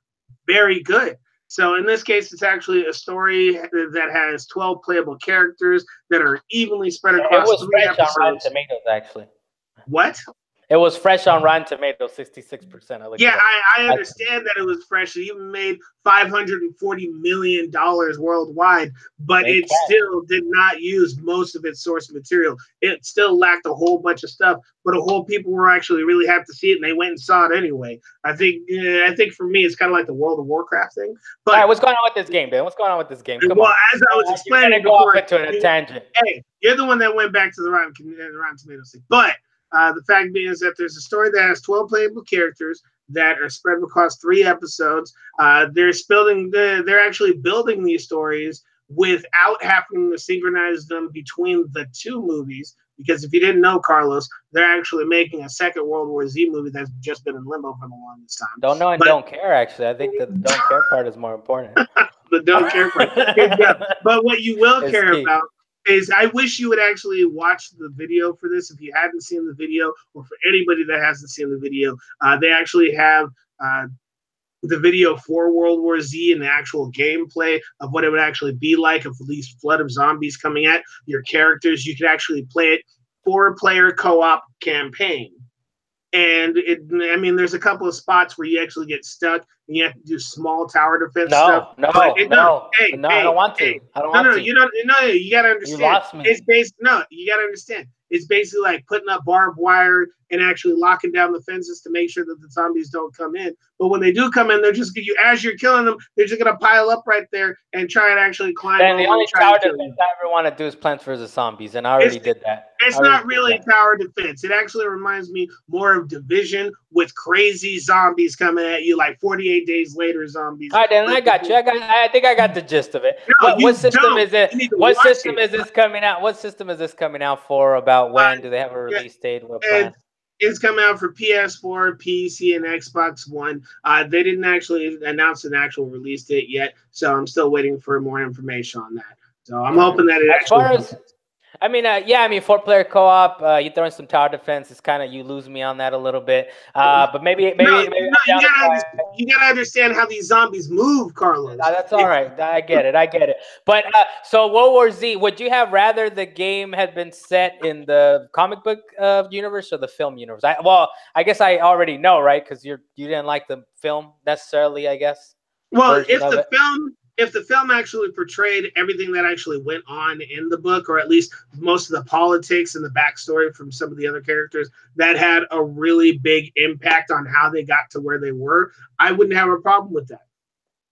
very good. So in this case, it's actually a story that has 12 playable characters that are evenly spread across 3 episodes. It was fresh on Rotten Tomatoes, actually. What? It was fresh on Rotten Tomatoes, 66%. Yeah, I understand that it was fresh. It even made $540 million worldwide, but it still did not use most of its source material. It still lacked a whole bunch of stuff, but a whole people were actually really happy to see it, and they went and saw it anyway. I think for me, it's kind of like the World of Warcraft thing. But all right, what's going on with this game, Dan? What's going on with this game? Come on. As I was explaining before, go off into a tangent. Hey, you're the one that went back to the Rotten Tomatoes thing, but. The fact being is that there's a story that has 12 playable characters that are spread across 3 episodes. They're actually building these stories without having to synchronize them between the 2 movies. Because if you didn't know, Carlos, they're actually making a second World War Z movie that's just been in limbo for the longest time. Don't know and don't care, actually. I think the don't care part is more important. The don't care part. Yeah. But what you will care about is I wish you would actually watch the video for this if you hadn't seen the video, or for anybody that hasn't seen the video. They actually have the video for World War Z and the actual gameplay of what it would actually be like if these flood of zombies coming at your characters. You could actually play it 4-player co-op campaign. And there's a couple of spots where you actually get stuck and you have to do small tower defense stuff. I don't want to. You gotta understand. You lost me. You gotta understand. It's basically like putting up barbed wire and actually locking down the fences to make sure that the zombies don't come in. But when they do come in, they're just as you're killing them, they're just gonna pile up right there and try and actually climb. And the only tower defense I ever want to do is Plants vs. Zombies, and I already did that. It's not really tower defense. It actually reminds me more of Division with crazy zombies coming at you, like 48 days later zombies. All right, then I got you. I think I got the gist of it. What system is it? What system is this coming out? What system is this coming out for? About when? Do they have a release date? What plan? It's coming out for PS4, PC, and Xbox One. They didn't actually announce an actual release date yet, so I'm still waiting for more information on that. So I'm hoping that it actually. 4-player co-op. You throw in some tower defense. It's kind of you lose me on that a little bit. But maybe you gotta understand how these zombies move, Carlos. That's all right. I get it. But so World War Z, would you have rather the game had been set in the comic book universe or the film universe? I guess I already know, right? Because you didn't like the film necessarily, I guess. Well, if the film actually portrayed everything that actually went on in the book, or at least most of the politics and the backstory from some of the other characters that had a really big impact on how they got to where they were, I wouldn't have a problem with that.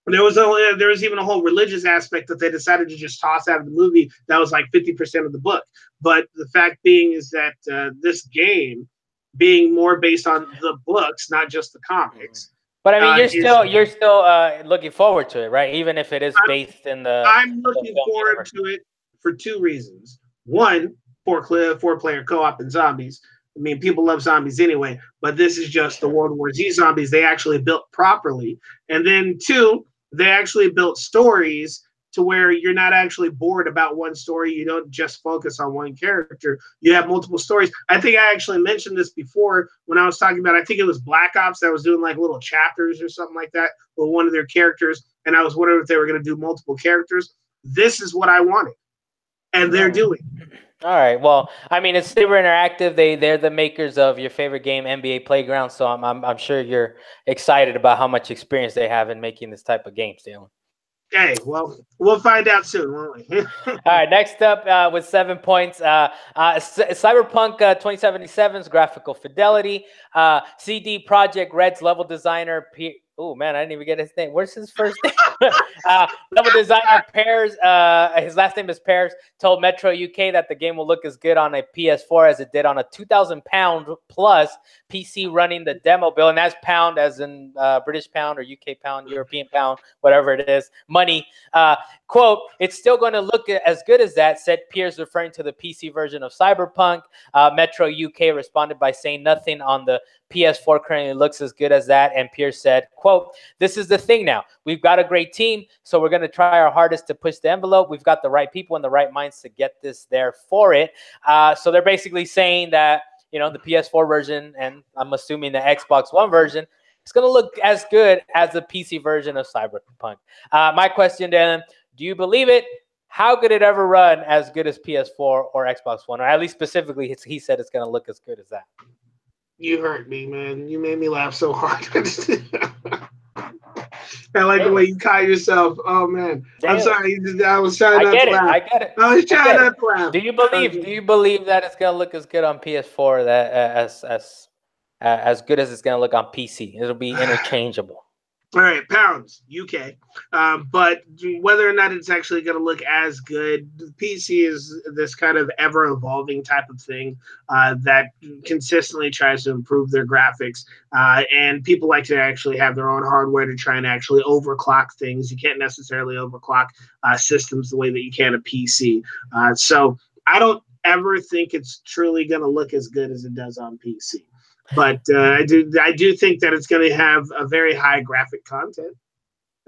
There was even a whole religious aspect that they decided to just toss out of the movie that was like 50% of the book. But the fact being is that this game being more based on the books, not just the comics. But I mean, you're still looking forward to it, right? Even if it is based in the. I'm looking forward to it for 2 reasons. One, 4-player co-op and zombies. I mean, people love zombies anyway, but this is just the World War Z zombies they actually built properly. And then 2, they actually built stories to where you're not actually bored about one story. You don't just focus on one character. You have multiple stories. I think I actually mentioned this before when I was talking about, I think it was Black Ops that was doing like little chapters or something like that with one of their characters. And I was wondering if they were going to do multiple characters. This is what I wanted. And they're doing. All right. Well, I mean, it's Saber Interactive. They're the makers of your favorite game, NBA Playground. So I'm sure you're excited about how much experience they have in making this type of games, Dalan. Okay, well, we'll find out soon, won't we? All right, next up with 7 points, Cyberpunk 2077's graphical fidelity, CD Projekt Red's level designer. Oh man, I didn't even get his name. Where's his first name? Level designer Pears. His last name is Pears. Told Metro UK that the game will look as good on a PS4 as it did on a 2,000 pound plus PC running the demo bill, and that's pound as in British pound or UK pound, European pound, whatever it is, money. Quote, it's still going to look as good as that, said Pears, referring to the PC version of Cyberpunk. Metro UK responded by saying nothing on the PS4 currently looks as good as that. And Pears said, quote, this is the thing now. We've got a great team, so we're going to try our hardest to push the envelope. We've got the right people and the right minds to get this there for it. So they're basically saying that, you know, the PS4 version, and I'm assuming the Xbox One version, it's going to look as good as the PC version of Cyberpunk. My question, Dan, do you believe it? How could it ever run as good as PS4 or Xbox One? Or at least specifically, he said it's going to look as good as that. You hurt me, man. You made me laugh so hard. I like the way you caught yourself. Oh man, I'm sorry. I was trying not to laugh. I get it. I was trying not to laugh. Do you believe that it's going to look as good on PS4 as good as it's going to look on PC? It'll be interchangeable. All right, pounds, UK. But whether or not it's actually going to look as good, PC is this kind of ever-evolving type of thing that consistently tries to improve their graphics. And people like to actually have their own hardware to try and actually overclock things. You can't necessarily overclock systems the way that you can a PC. So I don't ever think it's truly going to look as good as it does on PC. But I do think that it's going to have a very high graphic content.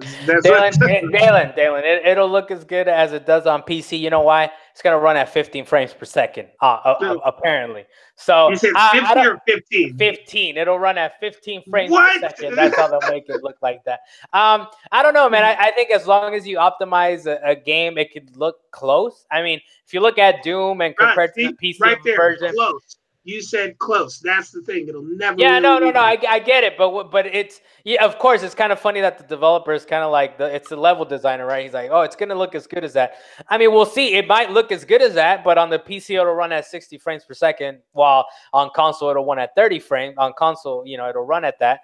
Dalan, it'll look as good as it does on PC. You know why? It's going to run at 15 frames per second, apparently. So you said 50 or 15? 15. It'll run at 15 frames per second. That's how they'll make it look like that. I don't know, man. I think as long as you optimize a game, it could look close. I mean, if you look at Doom and compared to the PC version. Close. You said close. That's the thing. It'll never. Yeah, no. I get it, but it's of course it's kind of funny that the developer is kind of like it's the level designer, right? He's like, oh, it's gonna look as good as that. I mean, we'll see. It might look as good as that, but on the PC it'll run at 60 frames per second, while on console it'll run at 30 frames. On console, it'll run at that.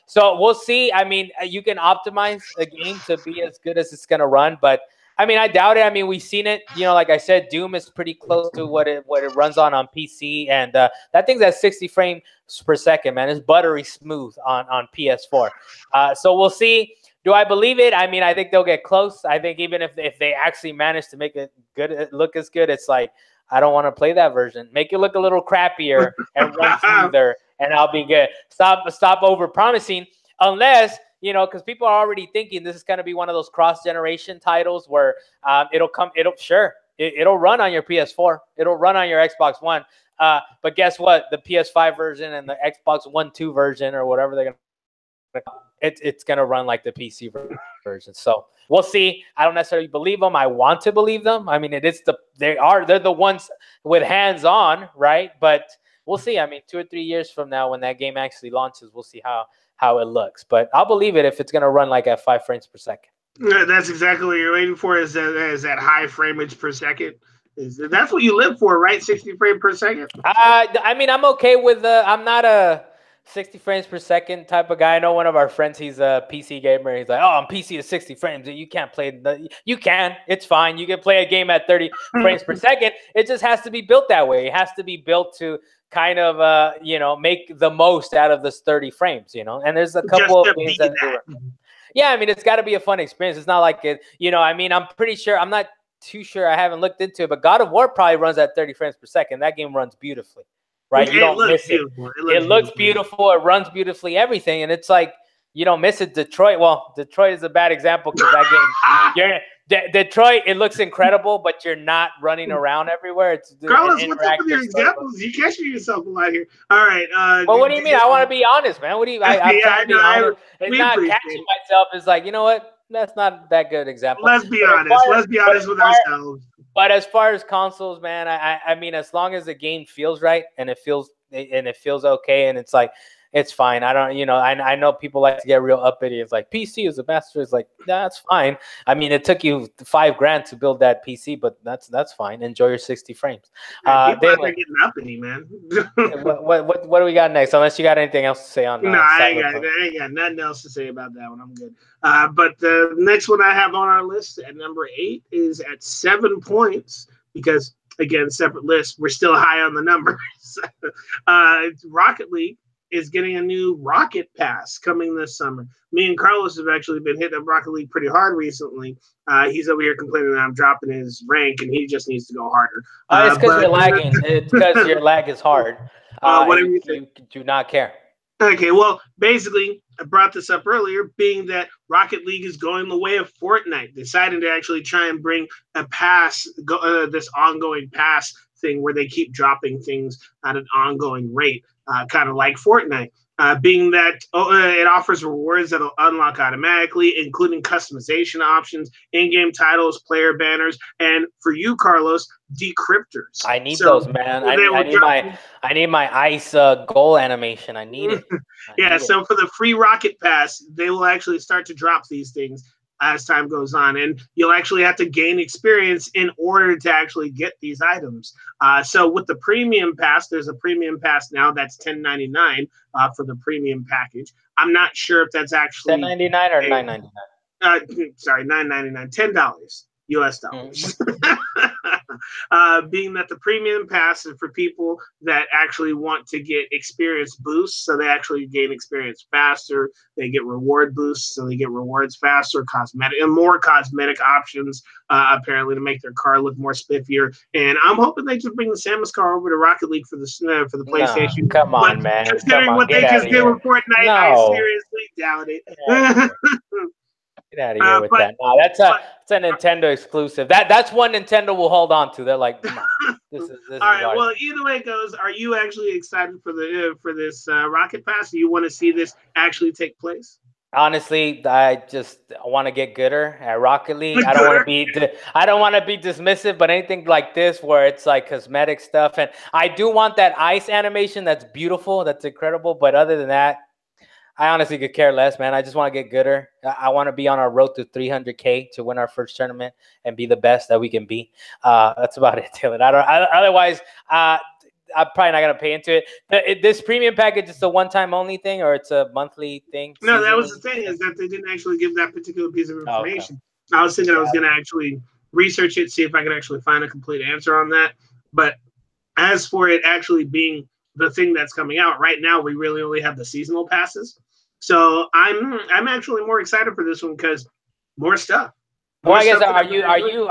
So we'll see. I mean, you can optimize a game to be as good as it's gonna run, but. I mean, I doubt it. I mean, we've seen it. Like I said, Doom is pretty close to what it runs on PC, and that thing's at 60 frames per second, man. It's buttery smooth on PS4. So we'll see. Do I believe it? I mean, I think they'll get close. I think even if they actually manage to make it look as good, it's like I don't want to play that version. Make it look a little crappier and run smoother, and I'll be good. Stop over promising, unless. Because people are already thinking this is going to be one of those cross-generation titles where it'll run on your PS4. It'll run on your Xbox One. But guess what? The PS5 version and the Xbox One 2 version or whatever they're going to it's going to run like the PC version. So we'll see. I don't necessarily believe them. I want to believe them. I mean, they're the ones with hands-on, right? But we'll see. I mean, 2 or 3 years from now when that game actually launches, we'll see how it looks. But I'll believe it if it's going to run like at 5 frames per second. That's exactly what you're waiting for is that high frameage per second. That's what you live for, right? 60 frames per second? I mean, I'm okay with I'm not a 60 frames per second type of guy. I know one of our friends, he's a PC gamer. He's like, oh, on PC is 60 frames. You can't play. You can. It's fine. You can play a game at 30 frames per second. It just has to be built that way. It has to be built to kind of, make the most out of this 30 frames, and there's a couple of games that do it. Yeah, I mean, it's got to be a fun experience. It's not like it, I mean, I'm pretty sure, I'm not too sure, I haven't looked into it, but God of War probably runs at 30 frames per second. That game runs beautifully, right? You don't miss it. It looks beautiful. It runs beautifully, everything. And it's like, you don't miss it. Detroit is a bad example because that game, Detroit, it looks incredible, but you're not running around everywhere. It's Carlos, what's up with your examples? You're catching yourself a lot here. All right. Well, what do you mean? I want to be honest, man. What do you? I'm trying to be honest. It's not catching myself. It's like, you know what? That's not that good example. Let's be honest. Let's be honest with ourselves. But as far as consoles, man, I mean, as long as the game feels right and it feels okay, and it's like it's fine. I don't, I know people like to get real uppity. It's like PC is a master. It's like that's fine. I mean, it took you $5,000 to build that PC, but that's fine. Enjoy your 60 frames. People out there getting uppity, man. what do we got next? Unless you got anything else to say on no, I ain't got nothing else to say about that one. I'm good. But the next one I have on our list at number 8 is at 7 points because, again, separate list. We're still high on the numbers. Rocket League is getting a new Rocket Pass coming this summer. Me and Carlos have actually been hitting up Rocket League pretty hard recently. He's over here complaining that I'm dropping his rank, and he just needs to go harder. It's because you're lagging. It's because your lag is hard. Whatever you do not care. Okay, well, basically, I brought this up earlier, being that Rocket League is going the way of Fortnite, deciding to actually try and bring a pass, this ongoing pass thing where they keep dropping things at an ongoing rate, kind of like Fortnite. Being that it offers rewards that will unlock automatically, including customization options, in-game titles, player banners, and for you, Carlos, decryptors. I need those, man. I need my ice goal animation. I need it. So for the free Rocket Pass, they will actually start to drop these things as time goes on, and you'll actually have to gain experience in order to actually get these items. So with the premium pass, there's a premium pass now that's $10.99 for the premium package. I'm not sure if that's actually $10.99 or $9.99. Sorry, $9.99, $10 US dollars. Being that the premium pass is for people that actually want to get experience boosts, so they actually gain experience faster. They get reward boosts, so they get rewards faster, more cosmetic options, apparently, to make their car look more spiffier. And I'm hoping they just bring the Samus car over to Rocket League for the PlayStation. No, come on, man. Considering what they just did with Fortnite, I seriously doubt it. Get out of here with that. No, that's a Nintendo exclusive. That's one Nintendo will hold on to. They're like, no, this is all right. Ours. Well, either way it goes, are you actually excited for this Rocket Pass? Do you want to see this actually take place? Honestly, I want to get gooder at Rocket League. I don't want to be dismissive, but anything like this where it's like cosmetic stuff, and I do want that ice animation. That's beautiful. That's incredible. But other than that, I honestly could care less, man. I just want to get gooder. I want to be on our road to 300K to win our first tournament and be the best that we can be. That's about it, Dylan. Otherwise, I'm probably not going to pay into it. This premium package is a one-time only thing, or it's a monthly thing? No, that was the thing, is that they didn't actually give that particular piece of information. Okay. I was thinking I was going to actually research it, see if I could actually find a complete answer on that. But as for it actually being the thing that's coming out right now, we really only have the seasonal passes. So I'm actually more excited for this one because more stuff. Well, I guess are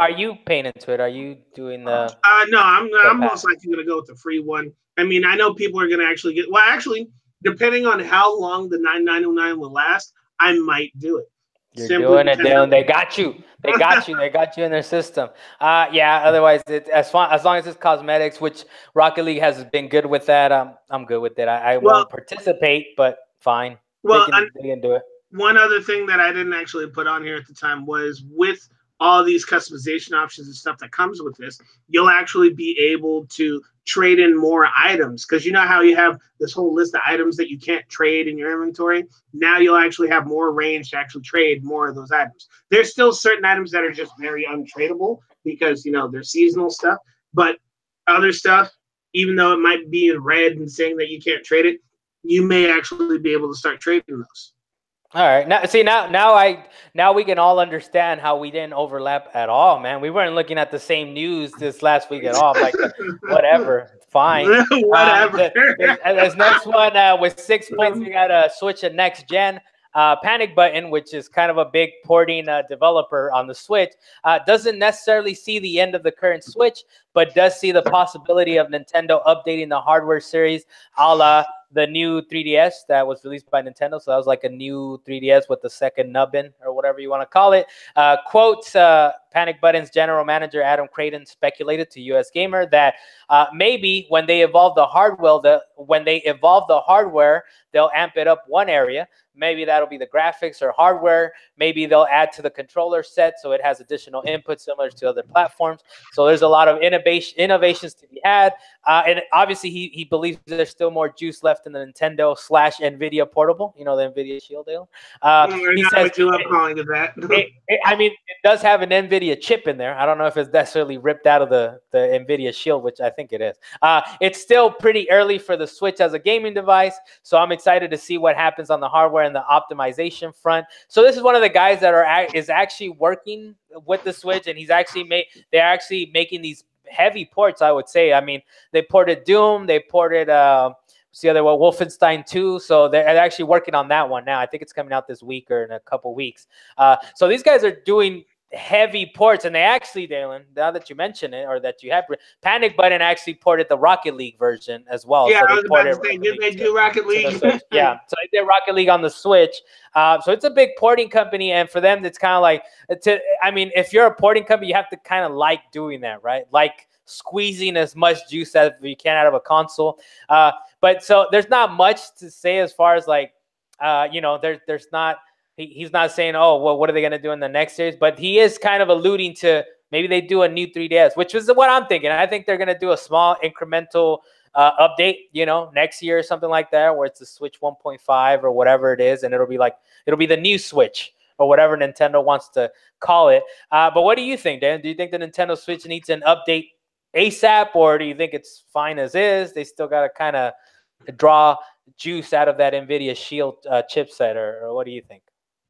you paying into it? Are you doing the? No, I'm most likely going to go with the free one. I mean, I know people are going to actually get. Well, actually, depending on how long the $9.99 will last, I might do it. You're doing it, Dylan. They got you. They got you. They got you in their system. Yeah. Otherwise, as long as it's cosmetics, which Rocket League has been good with that, I'm good with it. I won't participate, but fine. Well, they can do it. One other thing that I didn't actually put on here at the time was with all these customization options and stuff that comes with this, you'll actually be able to trade in more items, because you know how you have this whole list of items that you can't trade in your inventory. Now you'll actually have more range to actually trade more of those items. There's still certain items that are just very untradeable because, they're seasonal stuff, but other stuff, even though it might be in red and saying that you can't trade it, you may actually be able to start trading those. All right. Now we can all understand how we didn't overlap at all, man. We weren't looking at the same news this last week at all. Like, whatever. Fine. Whatever. This next one, with 6 points, we got to switch to next gen. Panic Button, which is kind of a big porting developer on the Switch, doesn't necessarily see the end of the current Switch, but does see the possibility of Nintendo updating the hardware series a la the new 3DS that was released by Nintendo. So that was like a new 3DS with the second nubbin or whatever. whatever you want to call it. Quote, Panic Button's general manager Adam Creighton speculated to US Gamer that maybe when they evolve the hardware, they'll amp it up one area. Maybe that'll be the graphics or hardware. Maybe they'll add to the controller set so it has additional inputs similar to other platforms. So there's a lot of innovations to be had. And obviously, he believes there's still more juice left in the Nintendo / NVIDIA portable. You know, the NVIDIA Shield deal. He says, calling it that. I mean, it does have an NVIDIA chip in there. I don't know if it's necessarily ripped out of the NVIDIA Shield, which I think it is. It's still pretty early for the Switch as a gaming device, so I'm excited to see what happens on the hardware and the optimization front. So this is one of the guys that is actually working with the Switch, and they're actually making these heavy ports, I would say. I mean, they ported Doom, they ported what's the other one, Wolfenstein 2. So they're actually working on that one now. I think it's coming out this week or in a couple weeks. So these guys are doing heavy ports, and they actually, Dalan, now that you mention it, or that you have, Panic Button actually ported the Rocket League version as well. Yeah, so I was about to say, did they do Rocket League? Yeah, so they did Rocket League on the Switch. So it's a big porting company, and for them, it's kind of like, I mean, if you're a porting company, you have to kind of like doing that, right? Like squeezing as much juice as you can out of a console. But so there's not much to say as far as like, there's not. He's not saying, oh, well, what are they going to do in the next series? But he is kind of alluding to maybe they do a new 3DS, which is what I'm thinking. I think they're going to do a small incremental update, next year or something like that, where it's a Switch 1.5 or whatever it is, and it'll be the new Switch or whatever Nintendo wants to call it. But what do you think, Dan? Do you think the Nintendo Switch needs an update ASAP, or do you think it's fine as is? They still got to kind of draw juice out of that NVIDIA Shield chipset, or what do you think?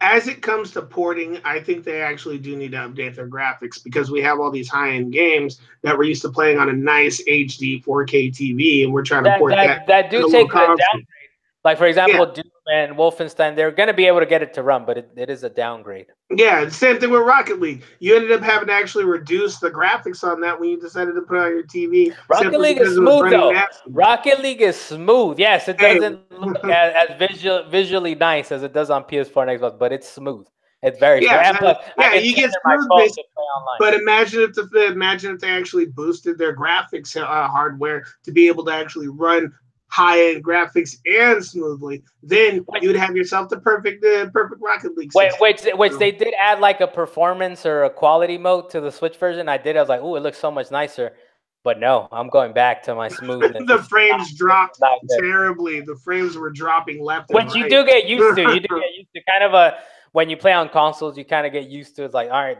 As it comes to porting, I think they actually do need to update their graphics, because we have all these high-end games that we're used to playing on a nice HD 4K TV, and we're trying to port that. That do take a downgrade. Like, for example, Doom and Wolfenstein, they're going to be able to get it to run, but it is a downgrade. Yeah, same thing with Rocket League. You ended up having to actually reduce the graphics on that when you decided to put it on your TV. Rocket League is smooth, though. Rocket League is smooth. Yes, it doesn't look as visually nice as it does on PS4 and Xbox, but it's smooth. It's very smooth. And plus, you get smooth, but imagine if they actually boosted their graphics hardware to be able to actually run high-end graphics and smoothly, then you'd have yourself the perfect Rocket League system. Which they did add like a performance or a quality mode to the Switch version. I was like, ooh, it looks so much nicer. But no, I'm going back to my smoothness. The frames dropped terribly. The frames were dropping left and right. Which you do get used to. You do get used to kind of when you play on consoles, you kind of get used to it. It's like, all right,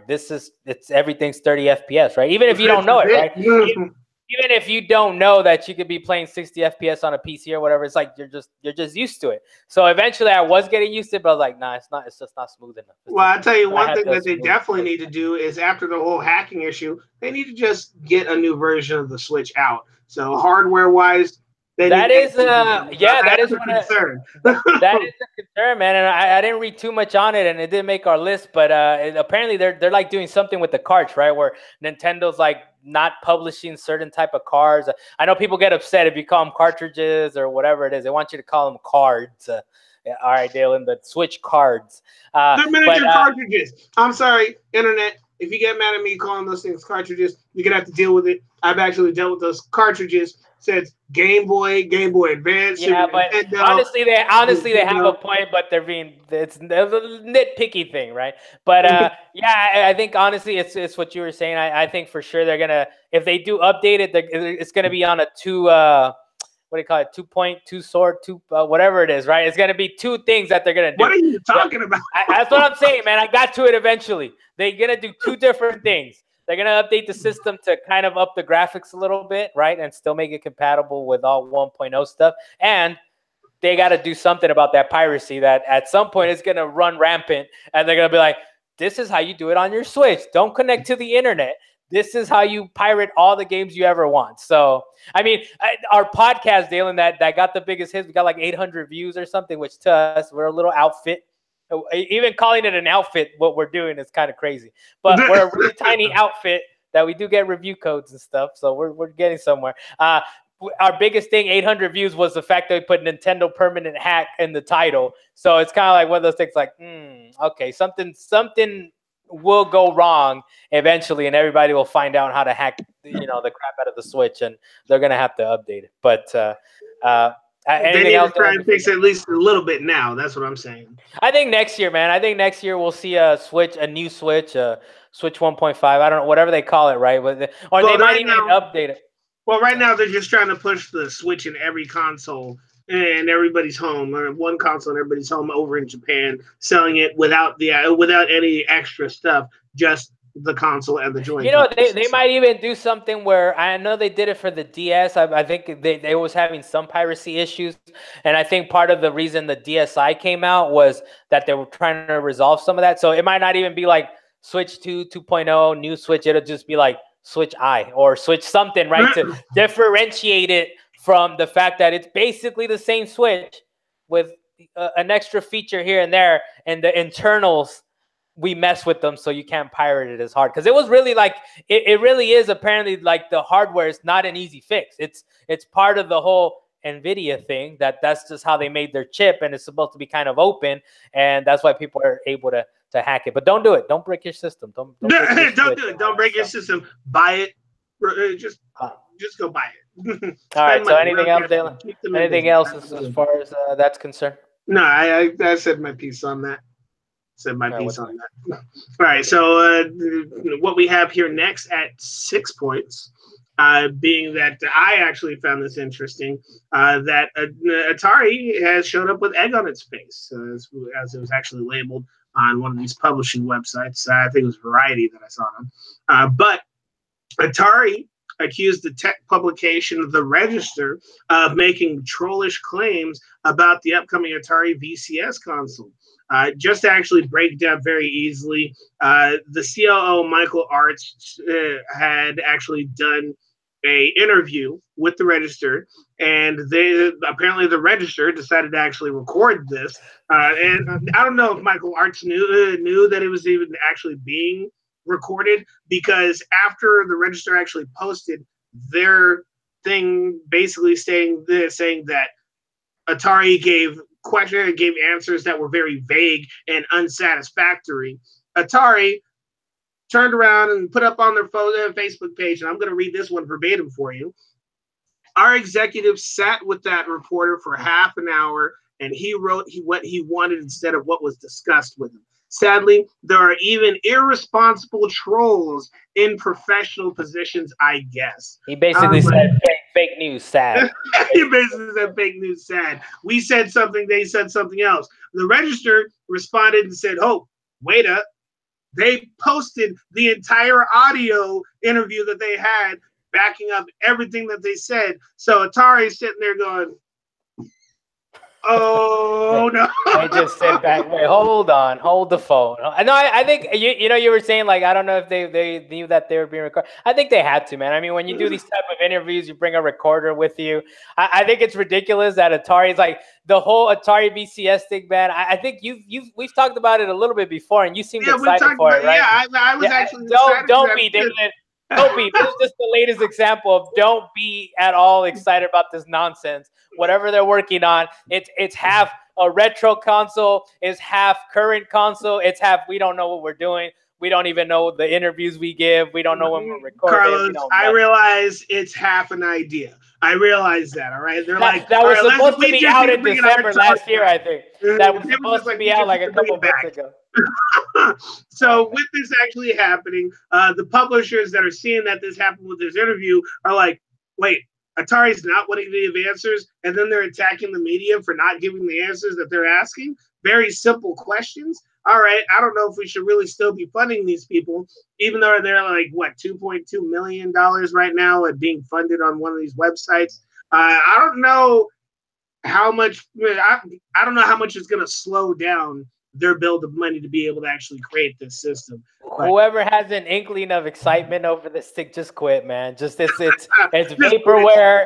everything's 30 FPS, right? Even if you don't know it, right? Even if you don't know that you could be playing 60 FPS on a PC or whatever, it's like you're just used to it. So eventually I was getting used to it, but I was like, nah, it's just not smooth enough. Well, I'll tell you one thing that they definitely need to do is, after the whole hacking issue, they need to just get a new version of the Switch out. So hardware-wise, that is a concern. That is a concern, man. And I didn't read too much on it, and it didn't make our list. But apparently they're like doing something with the carts, right? Where Nintendo's like not publishing certain type of cards. I know people get upset if you call them cartridges or whatever it is. They want you to call them cards. All right, Dalan, the Switch cards. They're miniature cartridges. I'm sorry, Internet. If you get mad at me calling those things cartridges, you're gonna have to deal with it. I've actually dealt with those cartridges since Game Boy Advance. Yeah, but honestly, they have a point, but it's a nitpicky thing, right? But I think honestly, it's what you were saying. I think for sure they're gonna, if they do update it, it's gonna be on a what do you call it? 2.2 sword, whatever it is, right? It's gonna be two things that they're gonna do. What are you talking about? That's what I'm saying, man. I got to it eventually. They're gonna do two different things. They're going to update the system to kind of up the graphics a little bit, right? And still make it compatible with all 1.0 stuff. And they got to do something about that piracy that at some point is going to run rampant. And they're going to be like, this is how you do it on your Switch. Don't connect to the internet. This is how you pirate all the games you ever want. So, I mean, our podcast, Dalan, that got the biggest hits, we got like 800 views or something, which to us, we're a little outfit. Even calling it an outfit, what we're doing is kind of crazy. But we're a really tiny outfit that we do get review codes and stuff, so we're getting somewhere. our biggest thing, 800 views, was the fact that we put Nintendo Permanent Hack in the title. So it's kind of like one of those things like, okay, something will go wrong eventually, and everybody will find out how to hack, the crap out of the Switch, and they're going to have to update it. But they need to try and fix it at least a little bit now. That's what I'm saying. I think next year, man. I think next year we'll see a new Switch, Switch 1.5. I don't know, whatever they call it, right? Or they might even update it. Well, right now they're just trying to push the Switch in every console in everybody's home, or one console in everybody's home over in Japan, selling it without any extra stuff, just the console and the joint. They might even do something where, I know they did it for the DS. I think they was having some piracy issues, and I think part of the reason the DSi came out was that they were trying to resolve some of that. So it might not even be like Switch 2, 2.0, new Switch. It'll just be like Switch I or Switch something, right? To differentiate it from the fact that it's basically the same Switch with an extra feature here and there, and the internals, we mess with them so you can't pirate it as hard. Because it was really like, it really is apparently like the hardware is not an easy fix. It's part of the whole NVIDIA thing, that's just how they made their chip, and it's supposed to be kind of open, and that's why people are able to hack it. But don't do it. Don't break your system. Don't do it. Don't break your system. Buy it. Just go buy it. All right. So anything else, Dalan? Anything else as far as that's concerned? No, I said my piece on that. All right. So what we have here next at 6 points, being that I actually found this interesting, that Atari has showed up with egg on its face, as it was actually labeled on one of these publishing websites. I think it was Variety that I saw them. But Atari accused the tech publication The Register of making trollish claims about the upcoming Atari VCS console. Just to actually break down very easily, the COO, Michael Arts, had actually done an interview with The Register, and apparently The Register decided to actually record this. And I don't know if Michael Arts knew that it was even actually being recorded, because after The Register actually posted their thing, basically saying that Atari gave answers that were very vague and unsatisfactory, Atari turned around and put up on their Facebook page, and I'm going to read this one verbatim for you. Our executive sat with that reporter for half an hour, and he wrote what he wanted instead of what was discussed with him. Sadly, there are even irresponsible trolls in professional positions, I guess. He basically said fake news, sad. He basically said fake news, sad. We said something, they said something else. The Register responded and said, oh, wait up. They posted the entire audio interview that they had, backing up everything that they said. So Atari's sitting there going, oh no! I just sit back. Wait, hold on, hold the phone. No, I think you were saying, like, I don't know if they knew that they were being recorded. I think they had to, man. I mean, when you do these type of interviews, you bring a recorder with you. I think it's ridiculous that Atari's like the whole Atari VCS thing, man. I think we've talked about it a little bit before, and you seemed excited for it, right? Yeah, I was actually don't be, David. Don't be. This is just the latest example of don't be at all excited about this nonsense. Whatever they're working on, it's half a retro console, it's half current console, it's half we don't know what we're doing. We don't even know the interviews we give. We don't know when we're recording. Carlos, I realize it's half an idea. I realize that, all right? They're like, that was supposed to be out in December last year, I think. That was supposed to be out like a couple months ago. So with this actually happening, the publishers that are seeing that this happened with this interview are like, wait, Atari's not wanting to give answers, and then they're attacking the media for not giving the answers that they're asking? Very simple questions. All right, I don't know if we should really still be funding these people, even though they're like, what, $2.2 million right now at being funded on one of these websites. I don't know how much, I don't know how much it's going to slow down their build of money to be able to actually create this system. But whoever has an inkling of excitement over this thing, just quit, man. Just it's vaporware.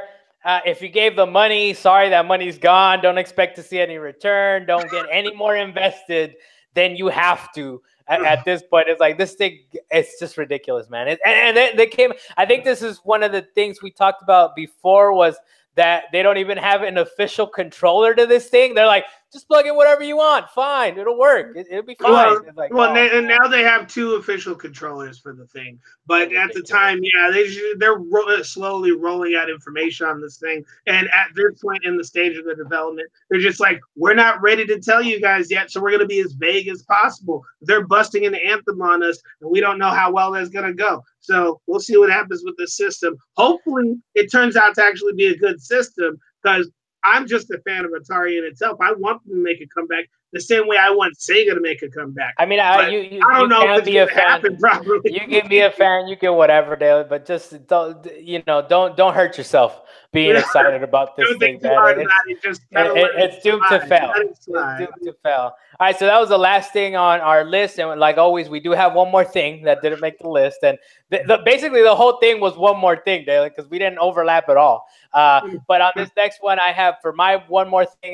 If you gave the money, sorry, that money's gone. Don't expect to see any return. Don't get any more invested. then you have to. At this point, it's like this thing. It's just ridiculous, man. And then they came. I think this is one of the things we talked about before was that they don't even have an official controller to this thing. They're like, just plug in whatever you want. Fine, it'll work. It'll be fine. Well, it's like, and now they have 2 official controllers for the thing. But at the time, yeah, they're slowly rolling out information on this thing. And at this point in the stage of the development, they're just like, we're not ready to tell you guys yet, so we're going to be as vague as possible. They're busting an Anthem on us, and we don't know how well that's going to go. So we'll see what happens with this system. Hopefully, it turns out to actually be a good system, because I'm just a fan of Atari in itself. I want them to make a comeback the same way I want Sega to make a comeback. I mean, I don't know if it's going to happen properly. You can be a fan, you can whatever, Dale, but just don't hurt yourself being excited about this thing. It's doomed to fail. It's doomed to fail. All right, so that was the last thing on our list, and like always, we do have one more thing that didn't make the list, and basically the whole thing was one more thing, Dale, because we didn't overlap at all. But on this next one, I have for my one more thing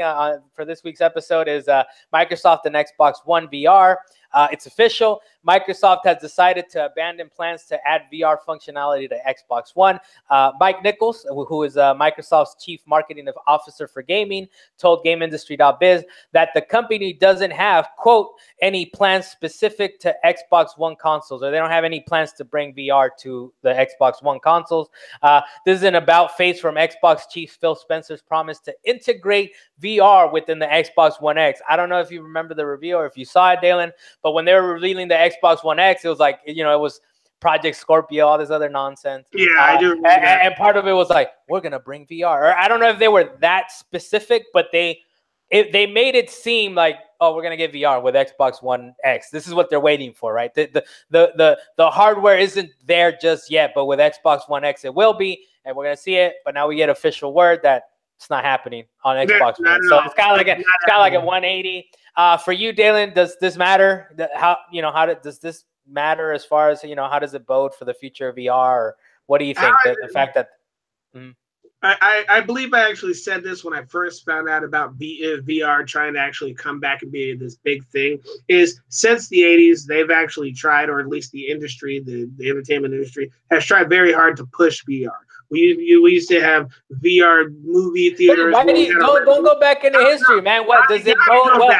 for this week's episode is Microsoft and Xbox One VR. It's official. Microsoft has decided to abandon plans to add VR functionality to Xbox One. Mike Nichols, who is Microsoft's chief marketing officer for gaming, told GameIndustry.biz that the company doesn't have, quote, any plans specific to Xbox One consoles, or they don't have any plans to bring VR to the Xbox One consoles. This is an about face from Xbox chief Phil Spencer's promise to integrate VR within the Xbox One X. I don't know if you remember the review or if you saw it, Dalan, but when they were revealing the Xbox One X, it was like, it was Project Scorpio, all this other nonsense. Yeah, I do remember that. And part of it was like, we're going to bring VR. Or I don't know if they were that specific, but they made it seem like, oh, we're going to get VR with Xbox One X. This is what they're waiting for, right? The hardware isn't there just yet, but with Xbox One X, it will be, and we're going to see it. But now we get official word that it's not happening on Xbox One. So it's kind of like a 180. For you, Dalan, does this matter? Does this matter as far as how does it bode for the future of VR? Or what do you think? The fact that I believe I actually said this when I first found out about VR trying to actually come back and be this big thing, is since the 80s, they've actually tried, or at least the industry, the entertainment industry, has tried very hard to push VR. We used to have VR movie theaters. Don't go back into history, man. What does it go?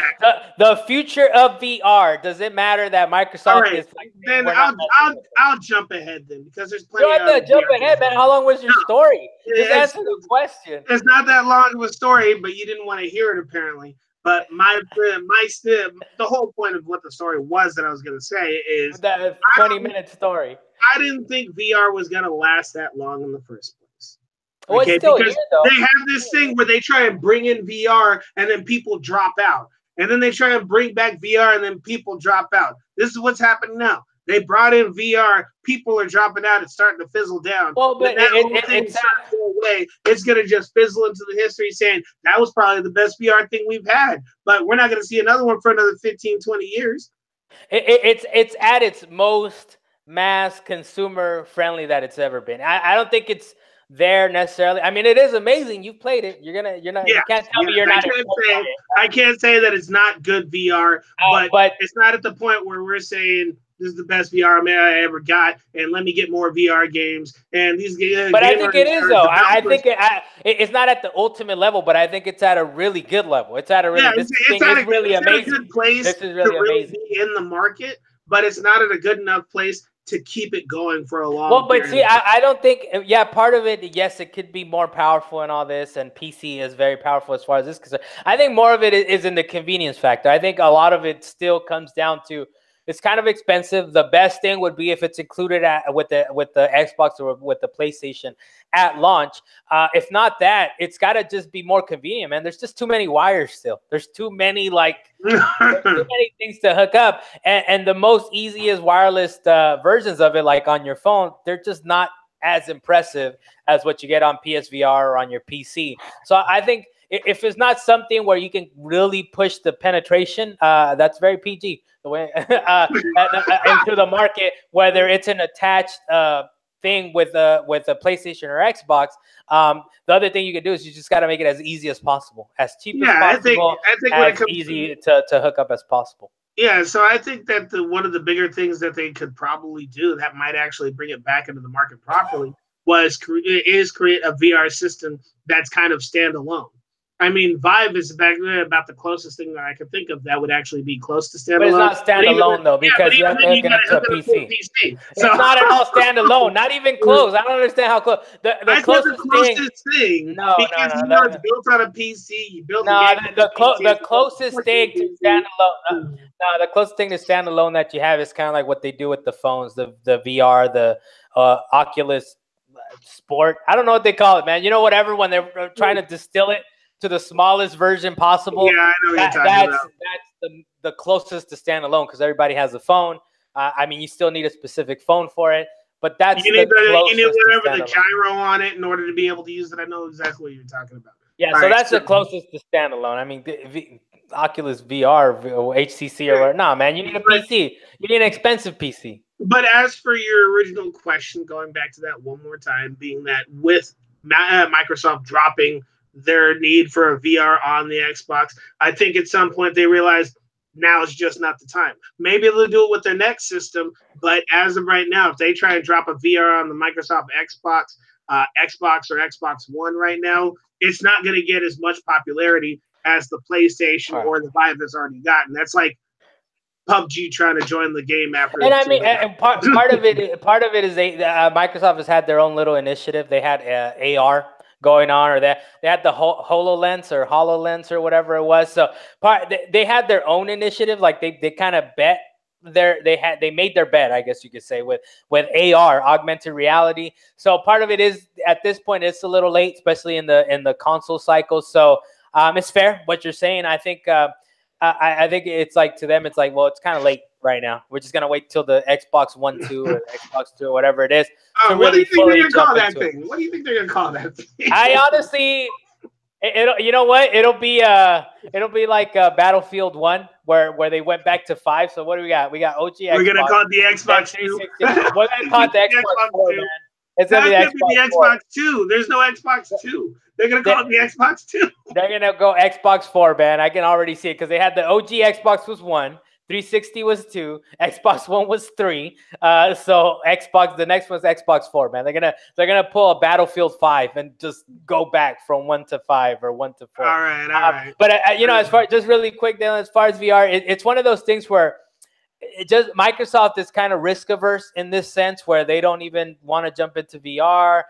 The future of VR, does it matter that Microsoft is like? Then I'll jump ahead then, because there's plenty. You have to jump ahead, man. How long was your story? Just answer the question. It's not that long of a story, but you didn't want to hear it apparently. But the whole point of what the story was that I was going to say is that 20-minute story. I didn't think VR was going to last that long in the first place. Well, it's still here, though. They have this thing where they try and bring in VR and then people drop out. And then they try and bring back VR and then people drop out. This is what's happening now. They brought in VR. People are dropping out. It's starting to fizzle down. Well, but it's going to just fizzle into the history saying that was probably the best VR thing we've had. But we're not going to see another one for another 15, 20 years. It's at its most mass consumer friendly that it's ever been. I don't think it's there necessarily. I mean, it is amazing. You've played it. You can't tell me you're not. I can't say that it's not good VR, but it's not at the point where we're saying this is the best VR I ever got, and let me get more VR games. And these games. But I think it is, though. I think it's not at the ultimate level, but I think it's at a really good level. It's at a really this thing is really amazing. It's a good place to really be in the market, but it's not at a good enough place to keep it going for a long but see, I don't think, part of it, yes, it could be more powerful and all this, and PC is very powerful as far as this is concerned. I think more of it is in the convenience factor. I think a lot of it still comes down to it's kind of expensive. The best thing would be if it's included with the Xbox or with the PlayStation at launch. If not that, it's got to just be more convenient, man. There's just too many wires still. There's too many too many things to hook up. And the most easiest wireless versions of it, like on your phone, they're just not as impressive as what you get on PSVR or on your PC. So I think if it's not something where you can really push the penetration, that's very PG the way into the market, whether it's an attached thing with a PlayStation or Xbox. The other thing you can do is you just got to make it as easy as possible, as cheap as possible, as easy to hook up as possible. Yeah, so I think that one of the bigger things that they could probably do that might actually bring it back into the market properly is create a VR system that's kind of standalone. I mean, Vive is about the closest thing that I could think of that would actually be close to But it's standalone. not standalone though, But because you even have to then, hook you it got up to to hook a it up to a PC. PC. So It's not at all standalone. Not even close. I don't understand how close. The I said the closest thing. closest thing No, no, because no. it's built on a PC. You build the No, game on a PC. the closest thing to standalone. No, the closest thing to standalone that you have is kind of like what they do with the phones, the VR, the Oculus Sport. I don't know what they call it, man. You know, whatever. When they're trying to distill it to the smallest version possible, Yeah, I know what you're talking about. that's the closest to standalone because everybody has a phone. I mean, you still need a specific phone for it, but that's You the need closest to whatever the standalone. gyro on it in order to be able to use it. I know exactly what you're talking about. Yeah, All so right, that's the closest to standalone. I mean, Oculus VR or HCC or whatever. Nah, man, you need a PC. You need an expensive PC. But as for your original question, going back to that one more time, being that with Microsoft dropping their need for a VR on the Xbox, I think at some point they realized now is just not the time. Maybe they'll do it with their next system, but as of right now, if they try and drop a VR on the Microsoft Xbox or Xbox One right now, it's not going to get as much popularity as the PlayStation or the Vive has already gotten. That's like PUBG trying to join the game after. And I mean, and part of it is Microsoft has had their own little initiative. They had AR going on, or they had the HoloLens or whatever it was. So they had their own initiative. Like they kind of bet they made their bet, I guess you could say, with AR, augmented reality. So part of it is at this point it's a little late, especially in the console cycle. So it's fair what you're saying. I think. I think it's like to them, it's like, well, it's kind of late right now. We're just gonna wait till the Xbox One 2 or Xbox 2 or whatever it is to what do really you think fully they're gonna call jump that into thing? it. What do you think they're gonna call that thing? I honestly, you know what? It'll be like Battlefield 1 where they went back to 5. So what do we got? We got OG Xbox. We're gonna call it the Xbox 2. We're gonna call it the Xbox 4, man. It's gonna be the Xbox 2. There's no Xbox 2. They're gonna call it the Xbox 2. They're gonna go Xbox 4, man. I can already see it because they had the OG Xbox was 1, 360 was 2, Xbox One was 3. So the next one's Xbox 4, man. They're gonna pull a Battlefield 5 and just go back from 1 to 5 or 1 to 4. All right. But you know, as far just really quick, Dalan, as far as VR, it's one of those things where Microsoft is kind of risk averse in this sense where they don't even want to jump into VR.